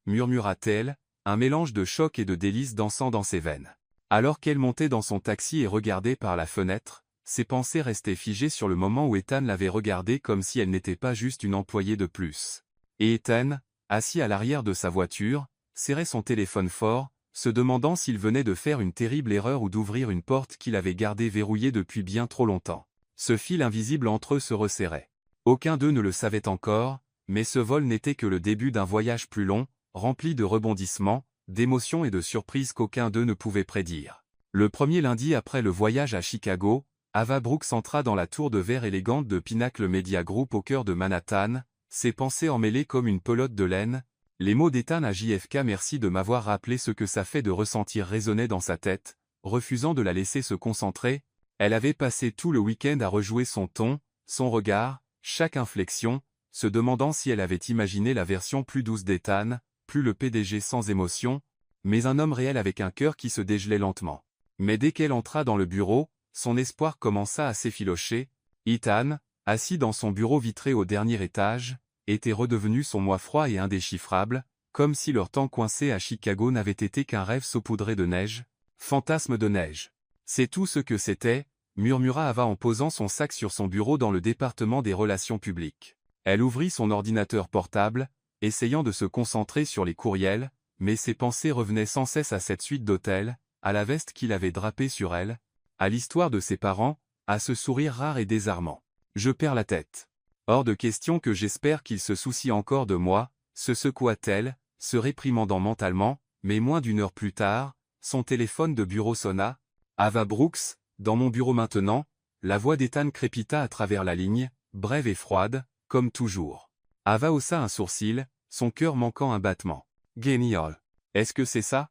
murmura-t-elle, un mélange de choc et de délice dansant dans ses veines. Alors qu'elle montait dans son taxi et regardait par la fenêtre, ses pensées restaient figées sur le moment où Ethan l'avait regardée comme si elle n'était pas juste une employée de plus. Et Ethan, assis à l'arrière de sa voiture, serrait son téléphone fort, se demandant s'il venait de faire une terrible erreur ou d'ouvrir une porte qu'il avait gardée verrouillée depuis bien trop longtemps. Ce fil invisible entre eux se resserrait. Aucun d'eux ne le savait encore, mais ce vol n'était que le début d'un voyage plus long, rempli de rebondissements, d'émotions et de surprises qu'aucun d'eux ne pouvait prédire. Le premier lundi après le voyage à Chicago, Ava Brooks entra dans la tour de verre élégante de Pinnacle Media Group au cœur de Manhattan, ses pensées emmêlées comme une pelote de laine. Les mots d'Ethan à JFK « Merci de m'avoir rappelé ce que ça fait de ressentir » résonnaient dans sa tête, refusant de la laisser se concentrer. Elle avait passé tout le week-end à rejouer son ton, son regard, chaque inflexion, se demandant si elle avait imaginé la version plus douce d'Ethan, plus le PDG sans émotion, mais un homme réel avec un cœur qui se dégelait lentement. Mais dès qu'elle entra dans le bureau, son espoir commença à s'effilocher. Ethan, assis dans son bureau vitré au dernier étage, était redevenu son moi froid et indéchiffrable, comme si leur temps coincé à Chicago n'avait été qu'un rêve saupoudré de neige. Fantasme de neige. C'est tout ce que c'était, murmura Ava en posant son sac sur son bureau dans le département des relations publiques. Elle ouvrit son ordinateur portable, essayant de se concentrer sur les courriels, mais ses pensées revenaient sans cesse à cette suite d'hôtels, à la veste qu'il avait drapée sur elle, à l'histoire de ses parents, à ce sourire rare et désarmant. Je perds la tête. Hors de question que j'espère qu'il se soucie encore de moi, se secoua-t-elle, se réprimandant mentalement, mais moins d'une heure plus tard, son téléphone de bureau sonna. Ava Brooks, dans mon bureau maintenant, la voix d'Ethan crépita à travers la ligne, brève et froide, comme toujours. Ava haussa un sourcil, son cœur manquant un battement. Génial. Est-ce que c'est ça?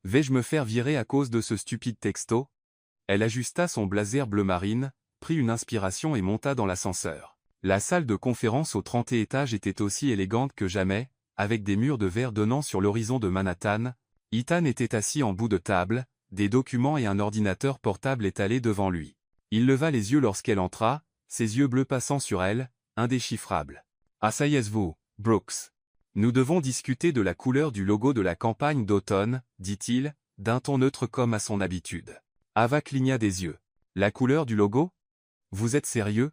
Vais-je me faire virer à cause de ce stupide texto? Elle ajusta son blazer bleu marine, prit une inspiration et monta dans l'ascenseur. La salle de conférence au 30e étage était aussi élégante que jamais, avec des murs de verre donnant sur l'horizon de Manhattan. Ethan était assis en bout de table, des documents et un ordinateur portable étalés devant lui. Il leva les yeux lorsqu'elle entra, ses yeux bleus passant sur elle, indéchiffrables. « Asseyez-vous, Brooks. Nous devons discuter de la couleur du logo de la campagne d'automne, dit-il, d'un ton neutre comme à son habitude. Ava cligna des yeux. La couleur du logo? Vous êtes sérieux?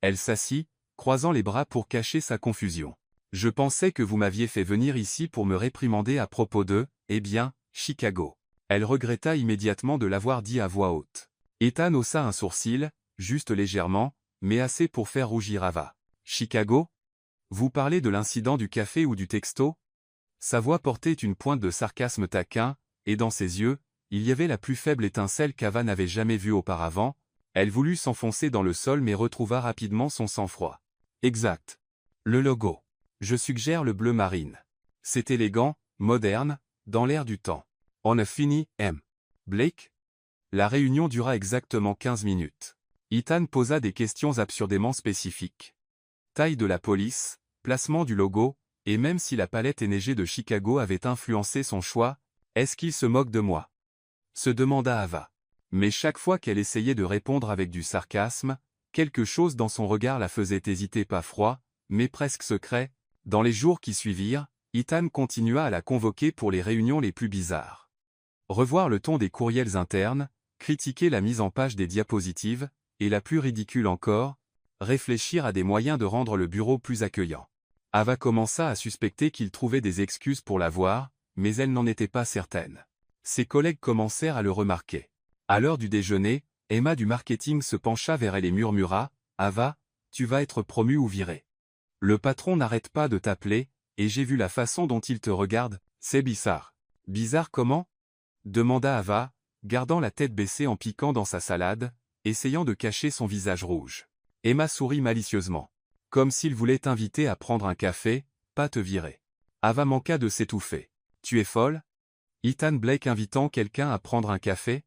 Elle s'assit, croisant les bras pour cacher sa confusion. Je pensais que vous m'aviez fait venir ici pour me réprimander à propos de, eh bien, Chicago. Elle regretta immédiatement de l'avoir dit à voix haute. Ethan haussa un sourcil, juste légèrement, mais assez pour faire rougir Ava. Chicago? Vous parlez de l'incident du café ou du texto? Sa voix portait une pointe de sarcasme taquin, et dans ses yeux, il y avait la plus faible étincelle qu'Ava n'avait jamais vue auparavant. Elle voulut s'enfoncer dans le sol mais retrouva rapidement son sang-froid. Exact. Le logo. Je suggère le bleu marine. C'est élégant, moderne, dans l'air du temps. On a fini, M. Blake? La réunion dura exactement 15 minutes. Ethan posa des questions absurdément spécifiques. Taille de la police, placement du logo, et même si la palette enneigée de Chicago avait influencé son choix, est-ce qu'il se moque de moi? Se demanda Ava. Mais chaque fois qu'elle essayait de répondre avec du sarcasme, quelque chose dans son regard la faisait hésiter, pas froid, mais presque secret. Dans les jours qui suivirent, Ethan continua à la convoquer pour les réunions les plus bizarres. Revoir le ton des courriels internes, critiquer la mise en page des diapositives, et la plus ridicule encore, réfléchir à des moyens de rendre le bureau plus accueillant. Ava commença à suspecter qu'il trouvait des excuses pour la voir, mais elle n'en était pas certaine. Ses collègues commencèrent à le remarquer. À l'heure du déjeuner, Emma du marketing se pencha vers elle et murmura « Ava, tu vas être promue ou virée. Le patron n'arrête pas de t'appeler, et j'ai vu la façon dont il te regarde, c'est bizarre. » « Bizarre comment ?» demanda Ava, gardant la tête baissée en piquant dans sa salade, essayant de cacher son visage rouge. Emma sourit malicieusement. Comme s'il voulait t'inviter à prendre un café, pas te virer. Ava manqua de s'étouffer. Tu es folle? Ethan Blake invitant quelqu'un à prendre un café?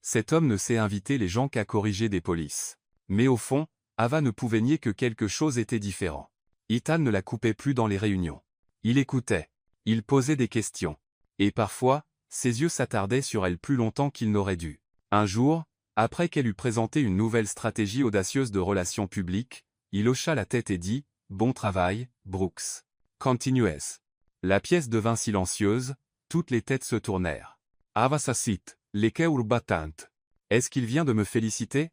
Cet homme ne sait inviter les gens qu'à corriger des polices. Mais au fond, Ava ne pouvait nier que quelque chose était différent. Ethan ne la coupait plus dans les réunions. Il écoutait. Il posait des questions. Et parfois, ses yeux s'attardaient sur elle plus longtemps qu'il n'aurait dû. Un jour, après qu'elle eut présenté une nouvelle stratégie audacieuse de relations publiques, il hocha la tête et dit « Bon travail, Brooks. Continuez. » La pièce devint silencieuse, toutes les têtes se tournèrent. « Ava s'assit, les cœurs battant. Est-ce qu'il vient de me féliciter?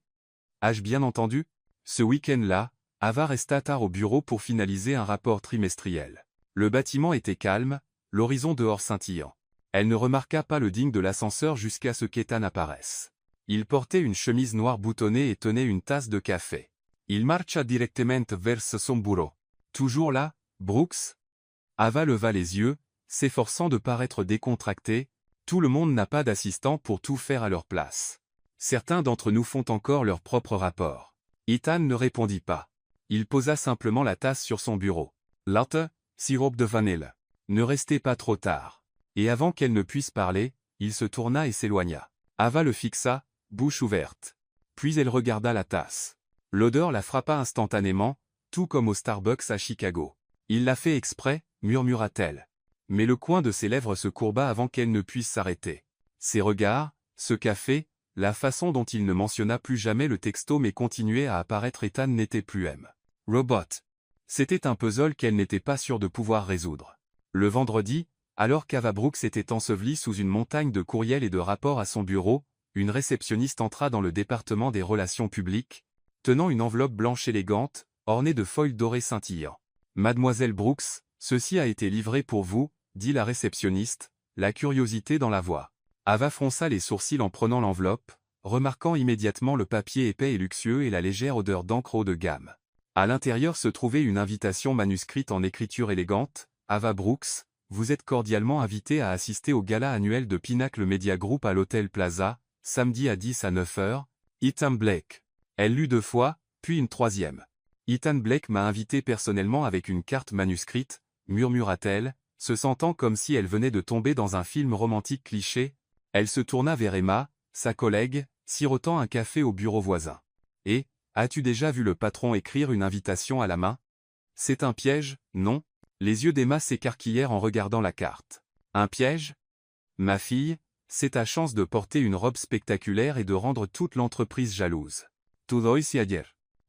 Ai-je bien entendu? » Ce week-end-là, Ava resta tard au bureau pour finaliser un rapport trimestriel. Le bâtiment était calme, l'horizon dehors scintillant. Elle ne remarqua pas le digne de l'ascenseur jusqu'à ce qu'Ethan apparaisse. Il portait une chemise noire boutonnée et tenait une tasse de café. Il marcha directement vers son bureau. Toujours là, Brooks? Ava leva les yeux, s'efforçant de paraître décontractée. Tout le monde n'a pas d'assistant pour tout faire à leur place. Certains d'entre nous font encore leur propre rapport. Ethan ne répondit pas. Il posa simplement la tasse sur son bureau. Latte, sirop de vanille. Ne restez pas trop tard. Et avant qu'elle ne puisse parler, il se tourna et s'éloigna. Ava le fixa, bouche ouverte. Puis elle regarda la tasse. L'odeur la frappa instantanément, tout comme au Starbucks à Chicago. Il l'a fait exprès, murmura-t-elle. Mais le coin de ses lèvres se courba avant qu'elle ne puisse s'arrêter. Ses regards, ce café, la façon dont il ne mentionna plus jamais le texto mais continuait à apparaître Ethan n'était plus M. Robot. C'était un puzzle qu'elle n'était pas sûre de pouvoir résoudre. Le vendredi, alors qu'Ava Brooks était ensevelie sous une montagne de courriels et de rapports à son bureau, une réceptionniste entra dans le département des relations publiques, tenant une enveloppe blanche élégante, ornée de foils dorés scintillants. « Mademoiselle Brooks, ceci a été livré pour vous, » dit la réceptionniste, la curiosité dans la voix. Ava fronça les sourcils en prenant l'enveloppe, remarquant immédiatement le papier épais et luxueux et la légère odeur d'encre haut de gamme. À l'intérieur se trouvait une invitation manuscrite en écriture élégante. « Ava Brooks, vous êtes cordialement invitée à assister au gala annuel de Pinnacle Media Group à l'Hôtel Plaza, samedi à 10 à 9 heures. Ethan Blake. » Elle lut 2 fois, puis une troisième. Ethan Blake m'a invité personnellement avec une carte manuscrite, murmura-t-elle, se sentant comme si elle venait de tomber dans un film romantique cliché. Elle se tourna vers Emma, sa collègue, sirotant un café au bureau voisin. « Et, as-tu déjà vu le patron écrire une invitation à la main? C'est un piège, non ?» Les yeux d'Emma s'écarquillèrent en regardant la carte. « Un piège? Ma fille, c'est ta chance de porter une robe spectaculaire et de rendre toute l'entreprise jalouse. Todo y ayer.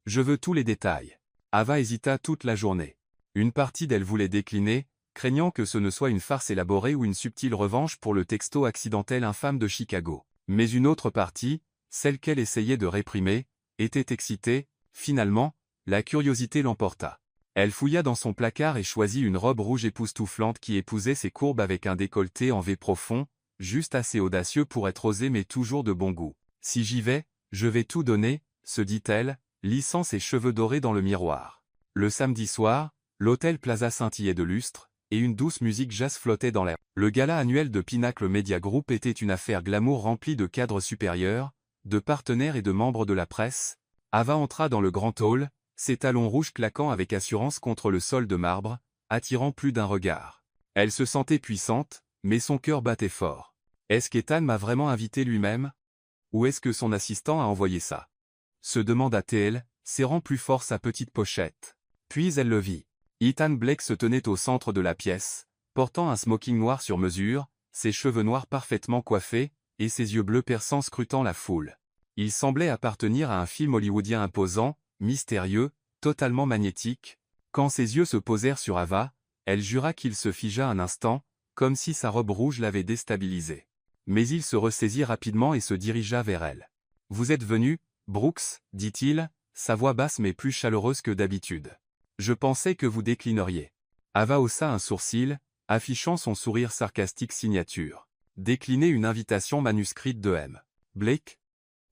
Je veux tous les détails. » Ava hésita toute la journée. Une partie d'elle voulait décliner, craignant que ce ne soit une farce élaborée ou une subtile revanche pour le texto accidentel infâme de Chicago. Mais une autre partie, celle qu'elle essayait de réprimer, était excitée. Finalement, la curiosité l'emporta. Elle fouilla dans son placard et choisit une robe rouge époustouflante qui épousait ses courbes avec un décolleté en V profond, juste assez audacieux pour être osé mais toujours de bon goût. « Si j'y vais, je vais tout donner », se dit-elle, lissant ses cheveux dorés dans le miroir. Le samedi soir, l'hôtel Plaza scintillait de lustre, et une douce musique jazz flottait dans l'air. Le gala annuel de Pinnacle Media Group était une affaire glamour remplie de cadres supérieurs, de partenaires et de membres de la presse. Ava entra dans le grand hall, ses talons rouges claquant avec assurance contre le sol de marbre, attirant plus d'un regard. Elle se sentait puissante, mais son cœur battait fort. Est-ce qu'Ethan m'a vraiment invité lui-même? Ou est-ce que son assistant a envoyé ça? Se demanda-t-elle, serrant plus fort sa petite pochette. Puis elle le vit. Ethan Blake se tenait au centre de la pièce, portant un smoking noir sur mesure, ses cheveux noirs parfaitement coiffés, et ses yeux bleus perçants scrutant la foule. Il semblait appartenir à un film hollywoodien imposant, mystérieux, totalement magnétique. Quand ses yeux se posèrent sur Ava, elle jura qu'il se figea un instant, comme si sa robe rouge l'avait déstabilisé. Mais il se ressaisit rapidement et se dirigea vers elle. « Vous êtes venu, Brooks, dit-il, sa voix basse mais plus chaleureuse que d'habitude. Je pensais que vous déclineriez. » Ava haussa un sourcil, affichant son sourire sarcastique signature. « Décliner une invitation manuscrite de M. Blake?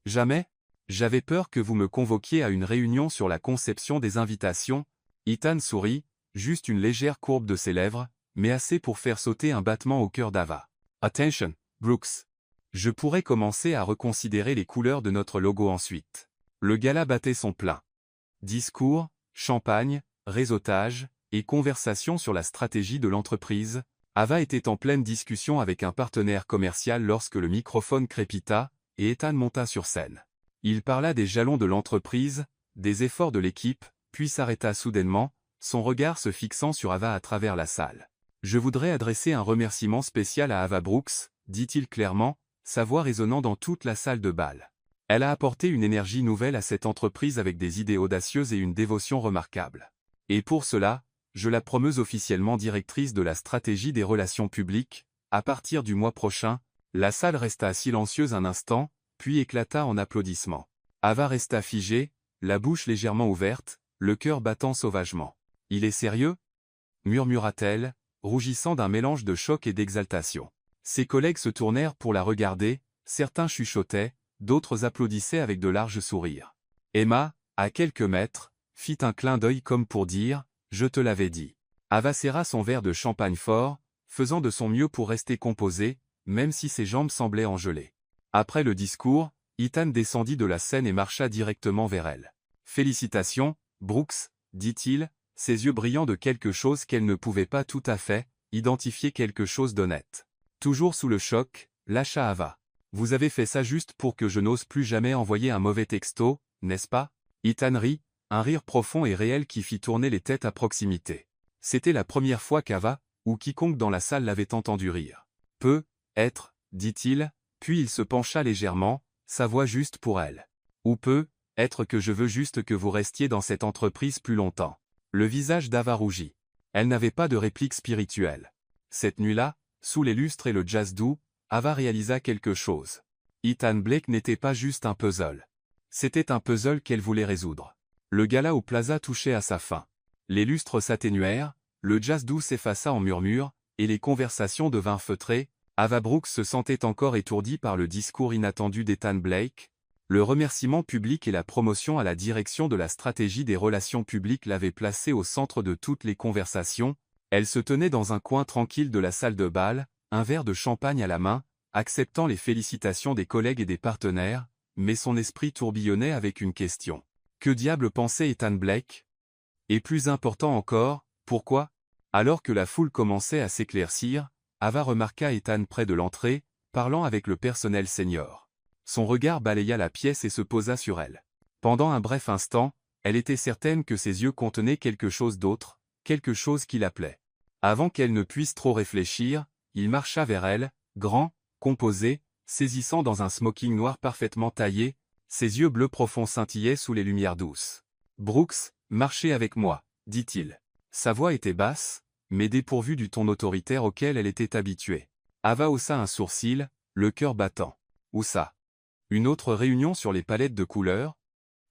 Jamais? J'avais peur que vous me convoquiez à une réunion sur la conception des invitations. » Ethan sourit, juste une légère courbe de ses lèvres, mais assez pour faire sauter un battement au cœur d'Ava. « Attention, Brooks. Je pourrais commencer à reconsidérer les couleurs de notre logo ensuite. » Le gala battait son plein. Discours, champagne, réseautage, et conversation sur la stratégie de l'entreprise. Ava était en pleine discussion avec un partenaire commercial lorsque le microphone crépita, et Ethan monta sur scène. Il parla des jalons de l'entreprise, des efforts de l'équipe, puis s'arrêta soudainement, son regard se fixant sur Ava à travers la salle. « Je voudrais adresser un remerciement spécial à Ava Brooks, » dit-il clairement, sa voix résonnant dans toute la salle de bal. Elle a apporté une énergie nouvelle à cette entreprise avec des idées audacieuses et une dévotion remarquable. Et pour cela, je la promeus officiellement directrice de la stratégie des relations publiques. À partir du mois prochain, la salle resta silencieuse un instant, puis éclata en applaudissements. Ava resta figée, la bouche légèrement ouverte, le cœur battant sauvagement. « Il est sérieux ?» murmura-t-elle, rougissant d'un mélange de choc et d'exaltation. Ses collègues se tournèrent pour la regarder, certains chuchotaient, d'autres applaudissaient avec de larges sourires. Emma, à quelques mètres, fit un clin d'œil comme pour dire « Je te l'avais dit ». Ava serra son verre de champagne fort, faisant de son mieux pour rester composée, même si ses jambes semblaient en gelée. Après le discours, Ethan descendit de la scène et marcha directement vers elle. « Félicitations, Brooks, » dit-il, ses yeux brillant de quelque chose qu'elle ne pouvait pas tout à fait identifier, quelque chose d'honnête. Toujours sous le choc, lâcha Ava. « Vous avez fait ça juste pour que je n'ose plus jamais envoyer un mauvais texto, n'est-ce pas ?» Ethan rit, un rire profond et réel qui fit tourner les têtes à proximité. C'était la première fois qu'Ava, ou quiconque dans la salle l'avait entendu rire. « Peut être, dit-il, puis il se pencha légèrement, sa voix juste pour elle. « Ou peut être que je veux juste que vous restiez dans cette entreprise plus longtemps. » Le visage d'Ava rougit. Elle n'avait pas de réplique spirituelle. Cette nuit-là, sous les lustres et le jazz doux, Ava réalisa quelque chose. Ethan Blake n'était pas juste un puzzle. C'était un puzzle qu'elle voulait résoudre. Le gala au Plaza touchait à sa fin. Les lustres s'atténuèrent, le jazz doux s'effaça en murmures, et les conversations devinrent feutrées. Ava Brooks se sentait encore étourdie par le discours inattendu d'Ethan Blake. Le remerciement public et la promotion à la direction de la stratégie des relations publiques l'avaient placée au centre de toutes les conversations. Elle se tenait dans un coin tranquille de la salle de bal, un verre de champagne à la main, acceptant les félicitations des collègues et des partenaires, mais son esprit tourbillonnait avec une question. Que diable pensait Ethan Blake? Et plus important encore, pourquoi? Alors que la foule commençait à s'éclaircir, Ava remarqua Ethan près de l'entrée, parlant avec le personnel senior. Son regard balaya la pièce et se posa sur elle. Pendant un bref instant, elle était certaine que ses yeux contenaient quelque chose d'autre, quelque chose qui l'appelait. Avant qu'elle ne puisse trop réfléchir, il marcha vers elle, grand, composé, saisissant dans un smoking noir parfaitement taillé, ses yeux bleus profonds scintillaient sous les lumières douces. « Brooks, marchez avec moi, » dit-il. Sa voix était basse, mais dépourvue du ton autoritaire auquel elle était habituée. Ava haussa un sourcil, le cœur battant. « Où ça? Une autre réunion sur les palettes de couleurs ?»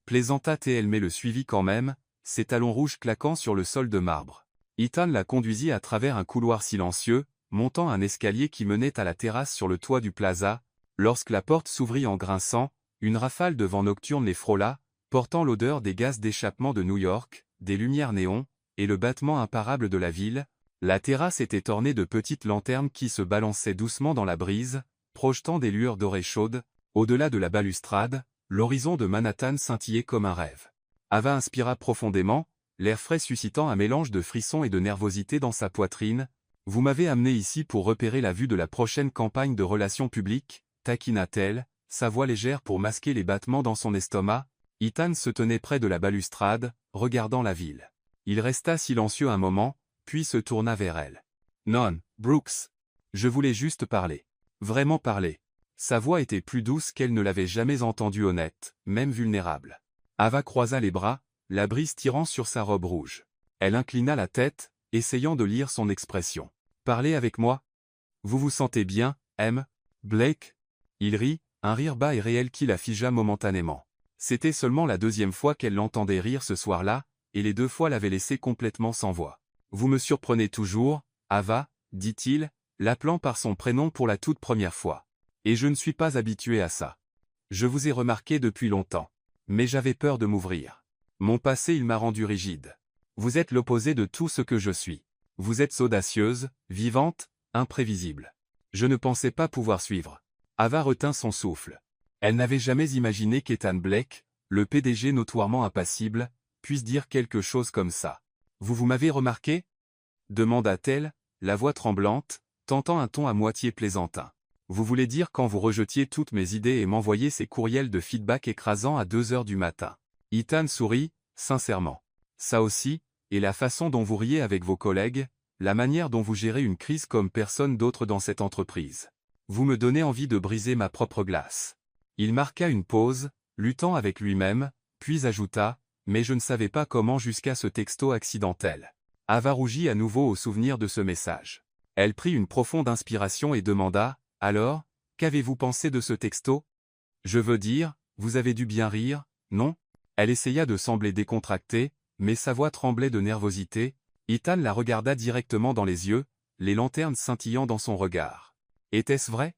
plaisanta-t-elle, elle mais le suivit quand même, ses talons rouges claquant sur le sol de marbre. Ethan la conduisit à travers un couloir silencieux, montant un escalier qui menait à la terrasse sur le toit du plaza. Lorsque la porte s'ouvrit en grinçant, une rafale de vent nocturne les frôla, portant l'odeur des gaz d'échappement de New York, des lumières néons, et le battement imparable de la ville. La terrasse était ornée de petites lanternes qui se balançaient doucement dans la brise, projetant des lueurs dorées chaudes. Au-delà de la balustrade, l'horizon de Manhattan scintillait comme un rêve. Ava inspira profondément, l'air frais suscitant un mélange de frissons et de nervosité dans sa poitrine. « Vous m'avez amené ici pour repérer la vue de la prochaine campagne de relations publiques, » taquina-t-elle, sa voix légère pour masquer les battements dans son estomac. Ethan se tenait près de la balustrade, regardant la ville. Il resta silencieux un moment, puis se tourna vers elle. « Non, Brooks. Je voulais juste parler. Vraiment parler. » Sa voix était plus douce qu'elle ne l'avait jamais entendue, honnête, même vulnérable. Ava croisa les bras, la brise tirant sur sa robe rouge. Elle inclina la tête, essayant de lire son expression. « Parlez avec moi. Vous vous sentez bien, M. Blake ?» Il rit, un rire bas et réel qui la figea momentanément. C'était seulement la deuxième fois qu'elle l'entendait rire ce soir-là, et les 2 fois l'avaient laissé complètement sans voix. « Vous me surprenez toujours, Ava, » dit-il, l'appelant par son prénom pour la toute première fois. « Et je ne suis pas habitué à ça. Je vous ai remarqué depuis longtemps. Mais j'avais peur de m'ouvrir. Mon passé il m'a rendu rigide. Vous êtes l'opposé de tout ce que je suis. Vous êtes audacieuse, vivante, imprévisible. Je ne pensais pas pouvoir suivre. » Ava retint son souffle. Elle n'avait jamais imaginé qu'Ethan Blake, le PDG notoirement impassible, puisse dire quelque chose comme ça. « Vous m'avez remarqué ?» demanda-t-elle, la voix tremblante, tentant un ton à moitié plaisantin. « Vous voulez dire quand vous rejetiez toutes mes idées et m'envoyiez ces courriels de feedback écrasants à 2 heures du matin. » Ethan sourit, sincèrement. « Ça aussi, et la façon dont vous riez avec vos collègues, la manière dont vous gérez une crise comme personne d'autre dans cette entreprise. Vous me donnez envie de briser ma propre glace. » Il marqua une pause, luttant avec lui-même, puis ajouta, « Mais je ne savais pas comment jusqu'à ce texto accidentel. » Ava rougit à nouveau au souvenir de ce message. Elle prit une profonde inspiration et demanda, « Alors, qu'avez-vous pensé de ce texto? Je veux dire, vous avez dû bien rire, non ?» Elle essaya de sembler décontractée, mais sa voix tremblait de nervosité. Ethan la regarda directement dans les yeux, les lanternes scintillant dans son regard. « Était-ce vrai ?»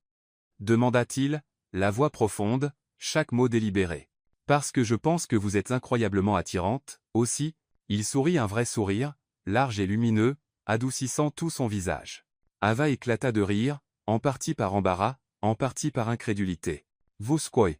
demanda-t-il, la voix profonde, chaque mot délibéré. « Parce que je pense que vous êtes incroyablement attirante, aussi. » Il sourit un vrai sourire, large et lumineux, adoucissant tout son visage. Ava éclata de rire, en partie par embarras, en partie par incrédulité. « Vous quoi?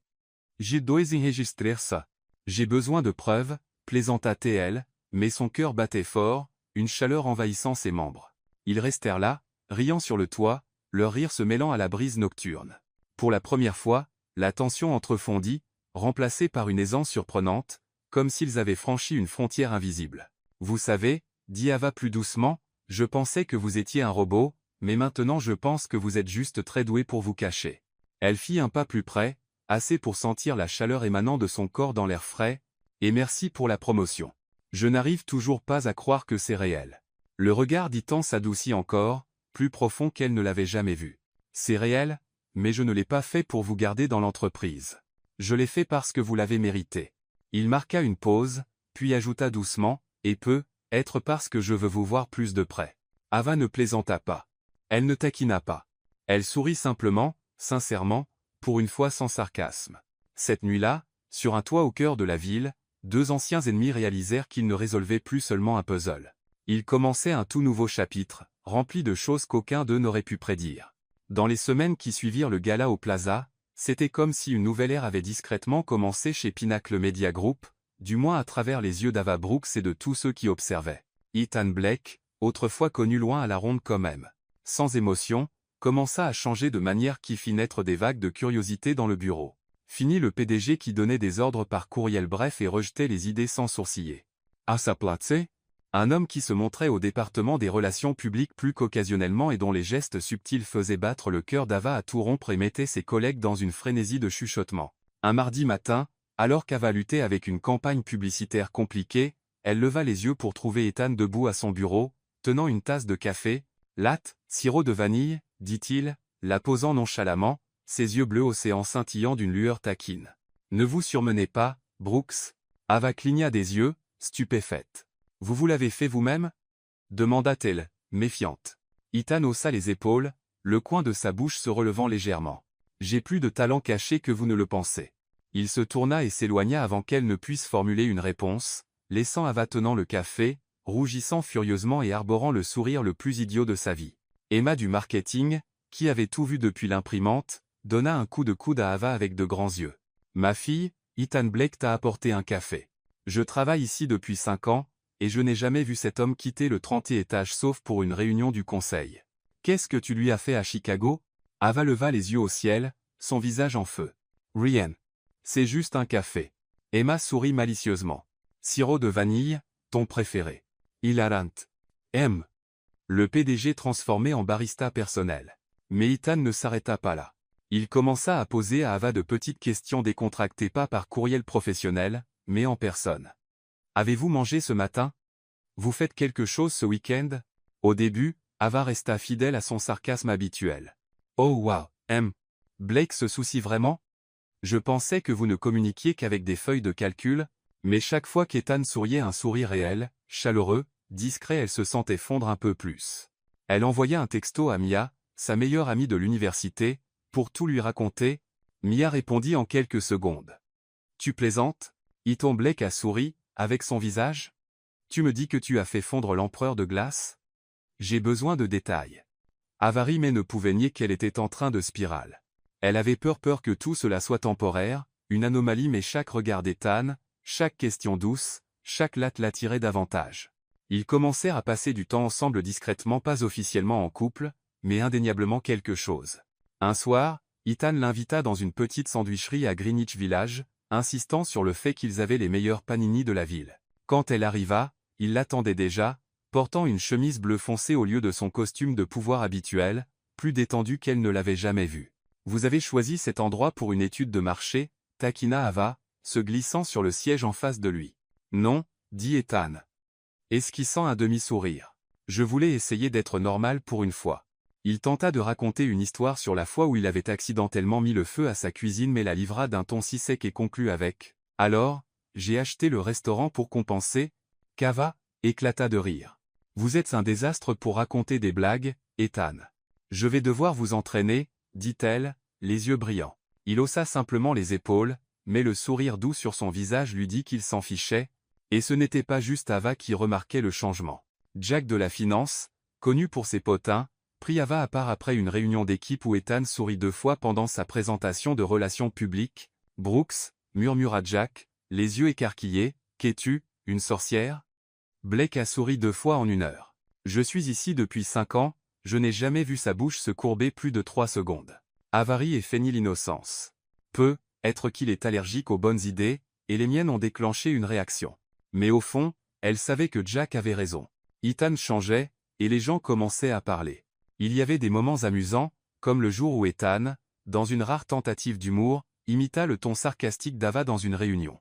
J'ai dois enregistrer ça. J'ai besoin de preuves, » plaisanta-t-elle, mais son cœur battait fort, une chaleur envahissant ses membres. Ils restèrent là, riant sur le toit, leur rire se mêlant à la brise nocturne. Pour la première fois, la tension entrefondit, remplacée par une aisance surprenante, comme s'ils avaient franchi une frontière invisible. « Vous savez, » dit Ava plus doucement, « je pensais que vous étiez un robot, mais maintenant je pense que vous êtes juste très doué pour vous cacher. » Elle fit un pas plus près, assez pour sentir la chaleur émanant de son corps dans l'air frais, « Et merci pour la promotion. Je n'arrive toujours pas à croire que c'est réel. » Le regard d'Ethan s'adoucit encore, plus profond qu'elle ne l'avait jamais vu. « C'est réel, mais je ne l'ai pas fait pour vous garder dans l'entreprise. Je l'ai fait parce que vous l'avez mérité. » Il marqua une pause, puis ajouta doucement, « Et peut-être parce que je veux vous voir plus de près. » Ava ne plaisanta pas. Elle ne taquina pas. Elle sourit simplement, sincèrement, pour une fois sans sarcasme. Cette nuit-là, sur un toit au cœur de la ville, 2 anciens ennemis réalisèrent qu'ils ne résolvaient plus seulement un puzzle. Ils commençaient un tout nouveau chapitre, rempli de choses qu'aucun d'eux n'aurait pu prédire. Dans les semaines qui suivirent le gala au Plaza, c'était comme si une nouvelle ère avait discrètement commencé chez Pinnacle Media Group, du moins à travers les yeux d'Ava Brooks et de tous ceux qui observaient. Ethan Blake, autrefois connu loin à la ronde comme M, sans émotion, commença à changer de manière qui fit naître des vagues de curiosité dans le bureau. Fini le PDG qui donnait des ordres par courriel bref et rejetait les idées sans sourciller. À sa place, un homme qui se montrait au département des relations publiques plus qu'occasionnellement et dont les gestes subtils faisaient battre le cœur d'Ava à tout rompre et mettait ses collègues dans une frénésie de chuchotement. Un mardi matin, alors qu'Ava luttait avec une campagne publicitaire compliquée, elle leva les yeux pour trouver Ethan debout à son bureau, tenant une tasse de café. Latte, sirop de vanille, dit-il, la posant nonchalamment, ses yeux bleus océan scintillant d'une lueur taquine. Ne vous surmenez pas, Brooks. Ava cligna des yeux, stupéfaite. Vous l'avez fait vous-même? Demanda-t-elle, méfiante. Ethan haussa les épaules, le coin de sa bouche se relevant légèrement. J'ai plus de talent caché que vous ne le pensez. Il se tourna et s'éloigna avant qu'elle ne puisse formuler une réponse, laissant Ava tenant le café, rougissant furieusement et arborant le sourire le plus idiot de sa vie. Emma du marketing, qui avait tout vu depuis l'imprimante, donna un coup de coude à Ava avec de grands yeux. Ma fille, Ethan Blake t'a apporté un café. Je travaille ici depuis 5 ans, et je n'ai jamais vu cet homme quitter le 30e étage sauf pour une réunion du conseil. Qu'est-ce que tu lui as fait à Chicago? Ava leva les yeux au ciel, son visage en feu. Rien. C'est juste un café. Emma sourit malicieusement. Sirop de vanille, ton préféré. Hilarant. M. Le PDG transformé en barista personnel. Mais Ethan ne s'arrêta pas là. Il commença à poser à Ava de petites questions décontractées pas par courriel professionnel, mais en personne. Avez-vous mangé ce matin? Vous faites quelque chose ce week-end? Au début, Ava resta fidèle à son sarcasme habituel. Oh wow, M. Blake se soucie vraiment? Je pensais que vous ne communiquiez qu'avec des feuilles de calcul, mais chaque fois qu'Ethan souriait un sourire réel, chaleureux, discret, elle se sentait fondre un peu plus. Elle envoya un texto à Mia, sa meilleure amie de l'université, pour tout lui raconter. Mia répondit en quelques secondes. Tu plaisantes? Ethan Blake a souri, avec son visage? Tu me dis que tu as fait fondre l'empereur de glace? J'ai besoin de détails. Ava rit mais ne pouvait nier qu'elle était en train de spirale. Elle avait peur que tout cela soit temporaire, une anomalie mais chaque regard d'Ethan, chaque question douce, chaque latte l'attirait davantage. Ils commencèrent à passer du temps ensemble discrètement, pas officiellement en couple, mais indéniablement quelque chose. Un soir, Ethan l'invita dans une petite sandwicherie à Greenwich Village, insistant sur le fait qu'ils avaient les meilleurs panini de la ville. Quand elle arriva, il l'attendait déjà, portant une chemise bleu foncé au lieu de son costume de pouvoir habituel, plus détendu qu'elle ne l'avait jamais vu. Vous avez choisi cet endroit pour une étude de marché, taquina Ava, se glissant sur le siège en face de lui. Non, dit Ethan, esquissant un demi-sourire. Je voulais essayer d'être normal pour une fois. Il tenta de raconter une histoire sur la fois où il avait accidentellement mis le feu à sa cuisine mais la livra d'un ton si sec et conclut avec « Alors, j'ai acheté le restaurant pour compenser ?» Qu'Ava éclata de rire. « Vous êtes un désastre pour raconter des blagues, Ethan. Je vais devoir vous entraîner, dit-elle, les yeux brillants. Il haussa simplement les épaules, mais le sourire doux sur son visage lui dit qu'il s'en fichait, et ce n'était pas juste Ava qui remarquait le changement. Jack de la finance, connu pour ses potins, prit Ava à part après une réunion d'équipe où Ethan sourit 2 fois pendant sa présentation de relations publiques. « Brooks, murmura Jack, les yeux écarquillés, qu'es-tu, une sorcière ?» Blake a souri 2 fois en 1 heure. « Je suis ici depuis 5 ans, je n'ai jamais vu sa bouche se courber plus de 3 secondes. » Avarie et feignit l'innocence. Peut être qu'il est allergique aux bonnes idées, et les miennes ont déclenché une réaction. Mais au fond, elle savait que Jack avait raison. Ethan changeait, et les gens commençaient à parler. Il y avait des moments amusants, comme le jour où Ethan, dans une rare tentative d'humour, imita le ton sarcastique d'Ava dans une réunion.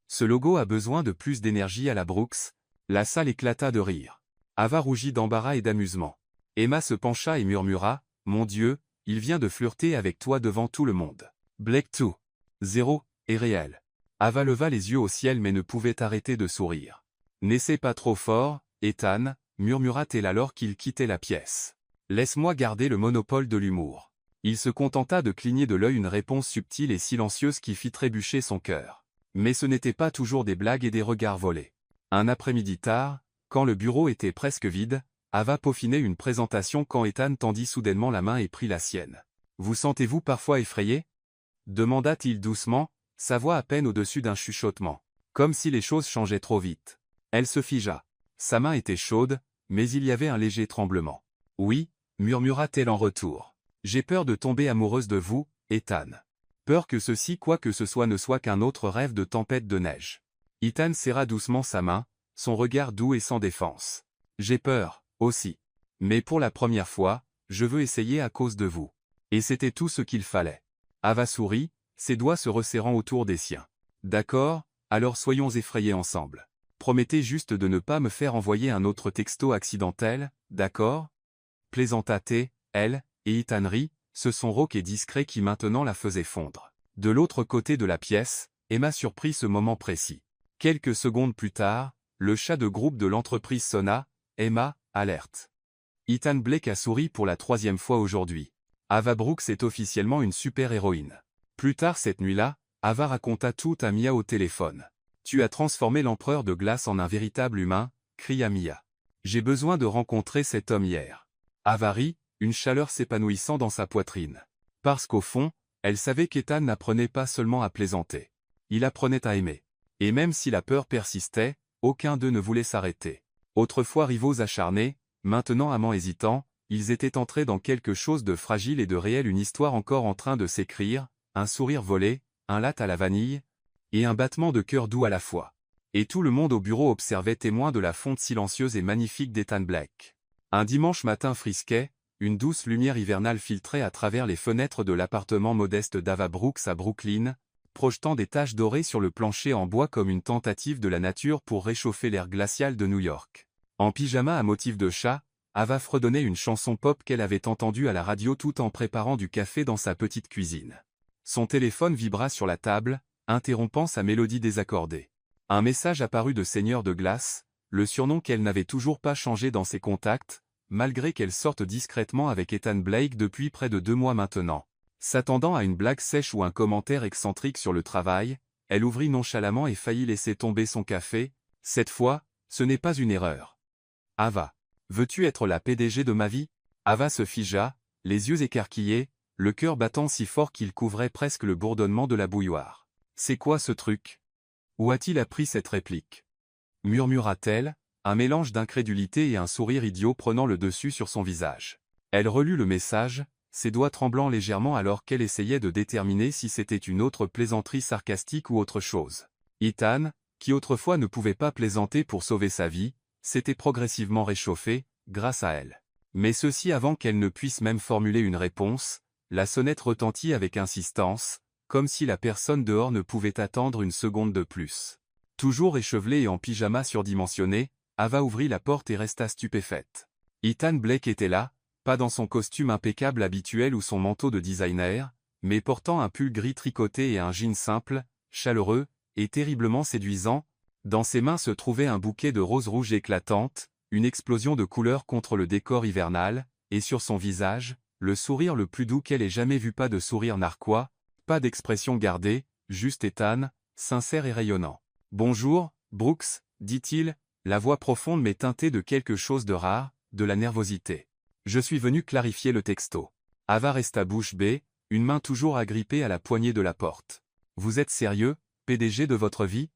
Ce logo a besoin de plus d'énergie à la Brooks. La salle éclata de rire. Ava rougit d'embarras et d'amusement. Emma se pencha et murmura, « Mon Dieu, il vient de flirter avec toi devant tout le monde. » Blake 2.0 est réel. Ava leva les yeux au ciel mais ne pouvait arrêter de sourire. « N'essaie pas trop fort, Ethan, murmura-t-elle alors qu'il quittait la pièce. Laisse-moi garder le monopole de l'humour. Il se contenta de cligner de l'œil une réponse subtile et silencieuse qui fit trébucher son cœur. Mais ce n'était pas toujours des blagues et des regards volés. Un après-midi tard, quand le bureau était presque vide, Ava peaufinait une présentation quand Ethan tendit soudainement la main et prit la sienne. « Vous sentez-vous parfois effrayé ?» demanda-t-il doucement, sa voix à peine au-dessus d'un chuchotement. « Comme si les choses changeaient trop vite. Elle se figea. Sa main était chaude, mais il y avait un léger tremblement. Oui, murmura-t-elle en retour. J'ai peur de tomber amoureuse de vous, Ethan. Peur que ceci quoi que ce soit ne soit qu'un autre rêve de tempête de neige. Ethan serra doucement sa main, son regard doux et sans défense. J'ai peur, aussi. Mais pour la première fois, je veux essayer à cause de vous. Et c'était tout ce qu'il fallait. Ava sourit, ses doigts se resserrant autour des siens. D'accord, alors soyons effrayés ensemble. Promettez juste de ne pas me faire envoyer un autre texto accidentel, d'accord? Plaisanta-t-elle, elle, et Ethan rit, ce son rauque et discret qui maintenant la faisait fondre. De l'autre côté de la pièce, Emma surprit ce moment précis. Quelques secondes plus tard, le chat de groupe de l'entreprise sonna, Emma, alerte. Ethan Blake a souri pour la 3e fois aujourd'hui. Ava Brooks est officiellement une super-héroïne. Plus tard cette nuit-là, Ava raconta tout à Mia au téléphone. Tu as transformé l'empereur de glace en un véritable humain, cria Mia. J'ai besoin de rencontrer cet homme hier. Ava rit, une chaleur s'épanouissant dans sa poitrine. Parce qu'au fond, elle savait qu'Ethan n'apprenait pas seulement à plaisanter. Il apprenait à aimer. Et même si la peur persistait, aucun d'eux ne voulait s'arrêter. Autrefois rivaux acharnés, maintenant amants hésitants, ils étaient entrés dans quelque chose de fragile et de réel, une histoire encore en train de s'écrire, un sourire volé, un latte à la vanille, et un battement de cœur doux à la fois. Et tout le monde au bureau observait témoin de la fonte silencieuse et magnifique d'Ethan Blake. Un dimanche matin frisquet, une douce lumière hivernale filtrait à travers les fenêtres de l'appartement modeste d'Ava Brooks à Brooklyn, projetant des taches dorées sur le plancher en bois comme une tentative de la nature pour réchauffer l'air glacial de New York. En pyjama à motif de chat, Ava fredonnait une chanson pop qu'elle avait entendue à la radio tout en préparant du café dans sa petite cuisine. Son téléphone vibra sur la table, interrompant sa mélodie désaccordée. Un message apparut de Seigneur de Glace, le surnom qu'elle n'avait toujours pas changé dans ses contacts, malgré qu'elle sorte discrètement avec Ethan Blake depuis près de 2 mois maintenant. S'attendant à une blague sèche ou un commentaire excentrique sur le travail, elle ouvrit nonchalamment et faillit laisser tomber son café. Cette fois, ce n'est pas une erreur. Ava, veux-tu être la PDG de ma vie? Ava se figea, les yeux écarquillés, le cœur battant si fort qu'il couvrait presque le bourdonnement de la bouilloire. C'est quoi ce truc? Où a-t-il appris cette réplique? Murmura-t-elle, un mélange d'incrédulité et un sourire idiot prenant le dessus sur son visage. Elle relut le message, ses doigts tremblant légèrement alors qu'elle essayait de déterminer si c'était une autre plaisanterie sarcastique ou autre chose. Ethan, qui autrefois ne pouvait pas plaisanter pour sauver sa vie, s'était progressivement réchauffé, grâce à elle. Mais ceci avant qu'elle ne puisse même formuler une réponse, la sonnette retentit avec insistance, comme si la personne dehors ne pouvait attendre une seconde de plus. Toujours échevelée et en pyjama surdimensionné, Ava ouvrit la porte et resta stupéfaite. Ethan Blake était là, pas dans son costume impeccable habituel ou son manteau de designer, mais portant un pull gris tricoté et un jean simple, chaleureux, et terriblement séduisant. Dans ses mains se trouvait un bouquet de roses rouges éclatantes, une explosion de couleurs contre le décor hivernal, et sur son visage, le sourire le plus doux qu'elle ait jamais vu, pas de sourire narquois, pas d'expression gardée, juste Ethan, sincère et rayonnant. « Bonjour, Brooks, dit-il, la voix profonde mais teintée de quelque chose de rare, de la nervosité. Je suis venu clarifier le texto. » Ava resta bouche bée, une main toujours agrippée à la poignée de la porte. « Vous êtes sérieux, PDG de votre vie?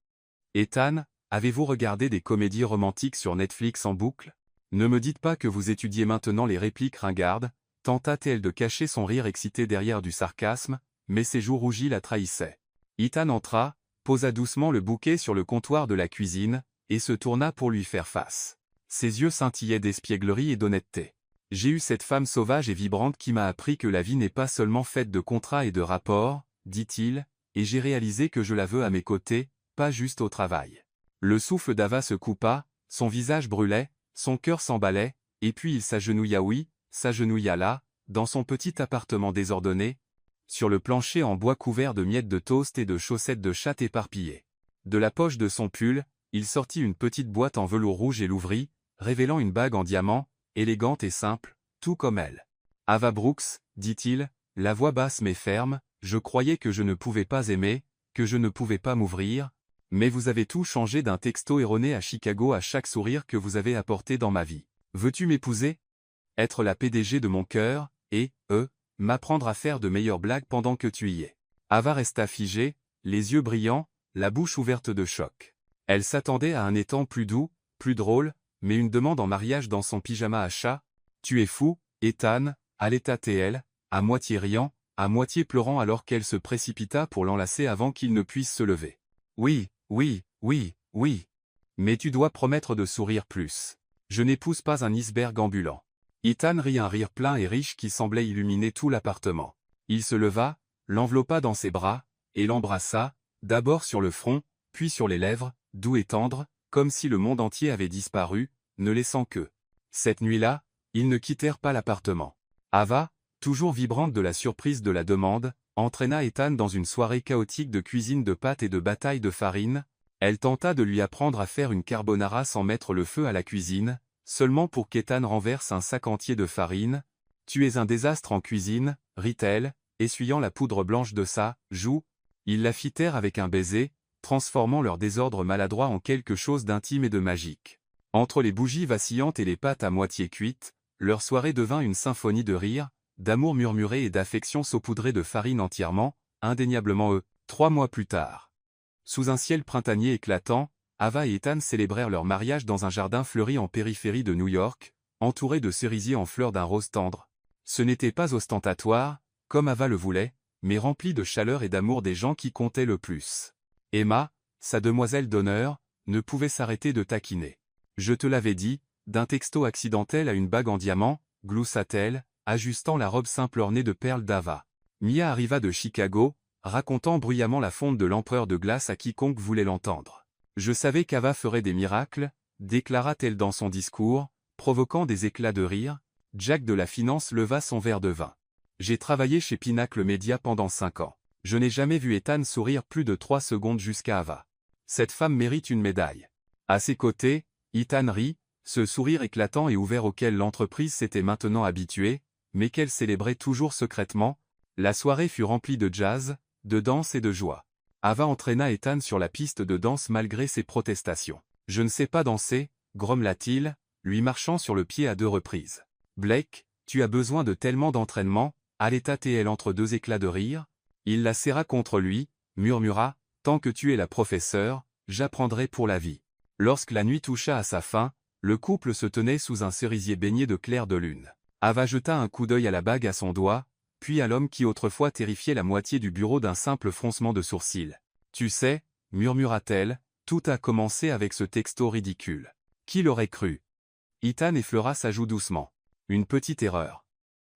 Ethan, avez-vous regardé des comédies romantiques sur Netflix en boucle? Ne me dites pas que vous étudiez maintenant les répliques ringardes, tenta-t-elle de cacher son rire excité derrière du sarcasme, mais ses joues rougies la trahissaient. Ethan entra, posa doucement le bouquet sur le comptoir de la cuisine, et se tourna pour lui faire face. Ses yeux scintillaient d'espièglerie et d'honnêteté. J'ai eu cette femme sauvage et vibrante qui m'a appris que la vie n'est pas seulement faite de contrats et de rapports, dit-il, et j'ai réalisé que je la veux à mes côtés, pas juste au travail. Le souffle d'Ava se coupa, son visage brûlait, son cœur s'emballait, et puis il s'agenouilla s'agenouilla là, dans son petit appartement désordonné, sur le plancher en bois couvert de miettes de toast et de chaussettes de chatte éparpillées. De la poche de son pull, il sortit une petite boîte en velours rouge et l'ouvrit, révélant une bague en diamant, élégante et simple, tout comme elle. « Ava Brooks, dit-il, la voix basse mais ferme, je croyais que je ne pouvais pas aimer, que je ne pouvais pas m'ouvrir, mais vous avez tout changé d'un texto erroné à Chicago à chaque sourire que vous avez apporté dans ma vie. Veux-tu m'épouser? Être la PDG de mon cœur, et, m'apprendre à faire de meilleures blagues pendant que tu y es. » Ava resta figée, les yeux brillants, la bouche ouverte de choc. Elle s'attendait à un étang plus doux, plus drôle, mais une demande en mariage dans son pyjama à chat. Tu es fou, Ethan, allait-elle, à moitié riant, à moitié pleurant alors qu'elle se précipita pour l'enlacer avant qu'il ne puisse se lever. Oui, oui, oui, oui. Mais tu dois promettre de sourire plus. Je n'épouse pas un iceberg ambulant. Ethan rit un rire plein et riche qui semblait illuminer tout l'appartement. Il se leva, l'enveloppa dans ses bras, et l'embrassa, d'abord sur le front, puis sur les lèvres, doux et tendre, comme si le monde entier avait disparu, ne laissant que. Cette nuit-là, ils ne quittèrent pas l'appartement. Ava, toujours vibrante de la surprise de la demande, entraîna Ethan dans une soirée chaotique de cuisine de pâtes et de bataille de farine. Elle tenta de lui apprendre à faire une carbonara sans mettre le feu à la cuisine, seulement pour qu'Ethan renverse un sac entier de farine. Tu es un désastre en cuisine, rit-elle, essuyant la poudre blanche de sa joue. Ils la fit taire avec un baiser, transformant leur désordre maladroit en quelque chose d'intime et de magique. Entre les bougies vacillantes et les pâtes à moitié cuites, leur soirée devint une symphonie de rire, d'amour murmuré et d'affection saupoudrée de farine entièrement, indéniablement 3 mois plus tard. Sous un ciel printanier éclatant, Ava et Ethan célébrèrent leur mariage dans un jardin fleuri en périphérie de New York, entouré de cerisiers en fleurs d'un rose tendre. Ce n'était pas ostentatoire, comme Ava le voulait, mais rempli de chaleur et d'amour des gens qui comptaient le plus. Emma, sa demoiselle d'honneur, ne pouvait s'arrêter de taquiner. Je te l'avais dit, d'un texto accidentel à une bague en diamant, gloussa-t-elle, ajustant la robe simple ornée de perles d'Ava. Mia arriva de Chicago, racontant bruyamment la fonte de l'empereur de glace à quiconque voulait l'entendre. Je savais qu'Ava ferait des miracles, déclara-t-elle dans son discours, provoquant des éclats de rire. Jack de la Finance leva son verre de vin. J'ai travaillé chez Pinacle Media pendant 5 ans. Je n'ai jamais vu Ethan sourire plus de 3 secondes jusqu'à Ava. Cette femme mérite une médaille. À ses côtés, Ethan rit, ce sourire éclatant et ouvert auquel l'entreprise s'était maintenant habituée, mais qu'elle célébrait toujours secrètement. La soirée fut remplie de jazz, de danse et de joie. Ava entraîna Ethan sur la piste de danse malgré ses protestations. « Je ne sais pas danser », grommela-t-il, lui marchant sur le pied à 2 reprises. « Blake, tu as besoin de tellement d'entraînement », allait-elle entre 2 éclats de rire. Il la serra contre lui, murmura, « Tant que tu es la professeure, j'apprendrai pour la vie. » Lorsque la nuit toucha à sa fin, le couple se tenait sous un cerisier baigné de clair de lune. Ava jeta un coup d'œil à la bague à son doigt, puis à l'homme qui autrefois terrifiait la moitié du bureau d'un simple froncement de sourcils. « Tu sais, » murmura-t-elle, « tout a commencé avec ce texto ridicule. Qui l'aurait cru ?» Ethan effleura sa joue doucement. « Une petite erreur.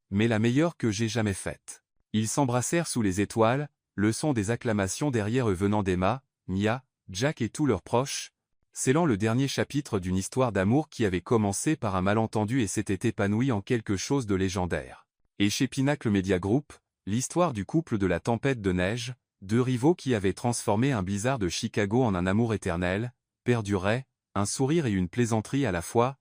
Mais la meilleure que j'ai jamais faite. » Ils s'embrassèrent sous les étoiles, le son des acclamations derrière eux venant d'Emma, Mia, Jack et tous leurs proches, scellant le dernier chapitre d'une histoire d'amour qui avait commencé par un malentendu et s'était épanouie en quelque chose de légendaire. Et chez Pinacle Media Group, l'histoire du couple de la tempête de neige, 2 rivaux qui avaient transformé un blizzard de Chicago en un amour éternel, perdurait, un sourire et une plaisanterie à la fois,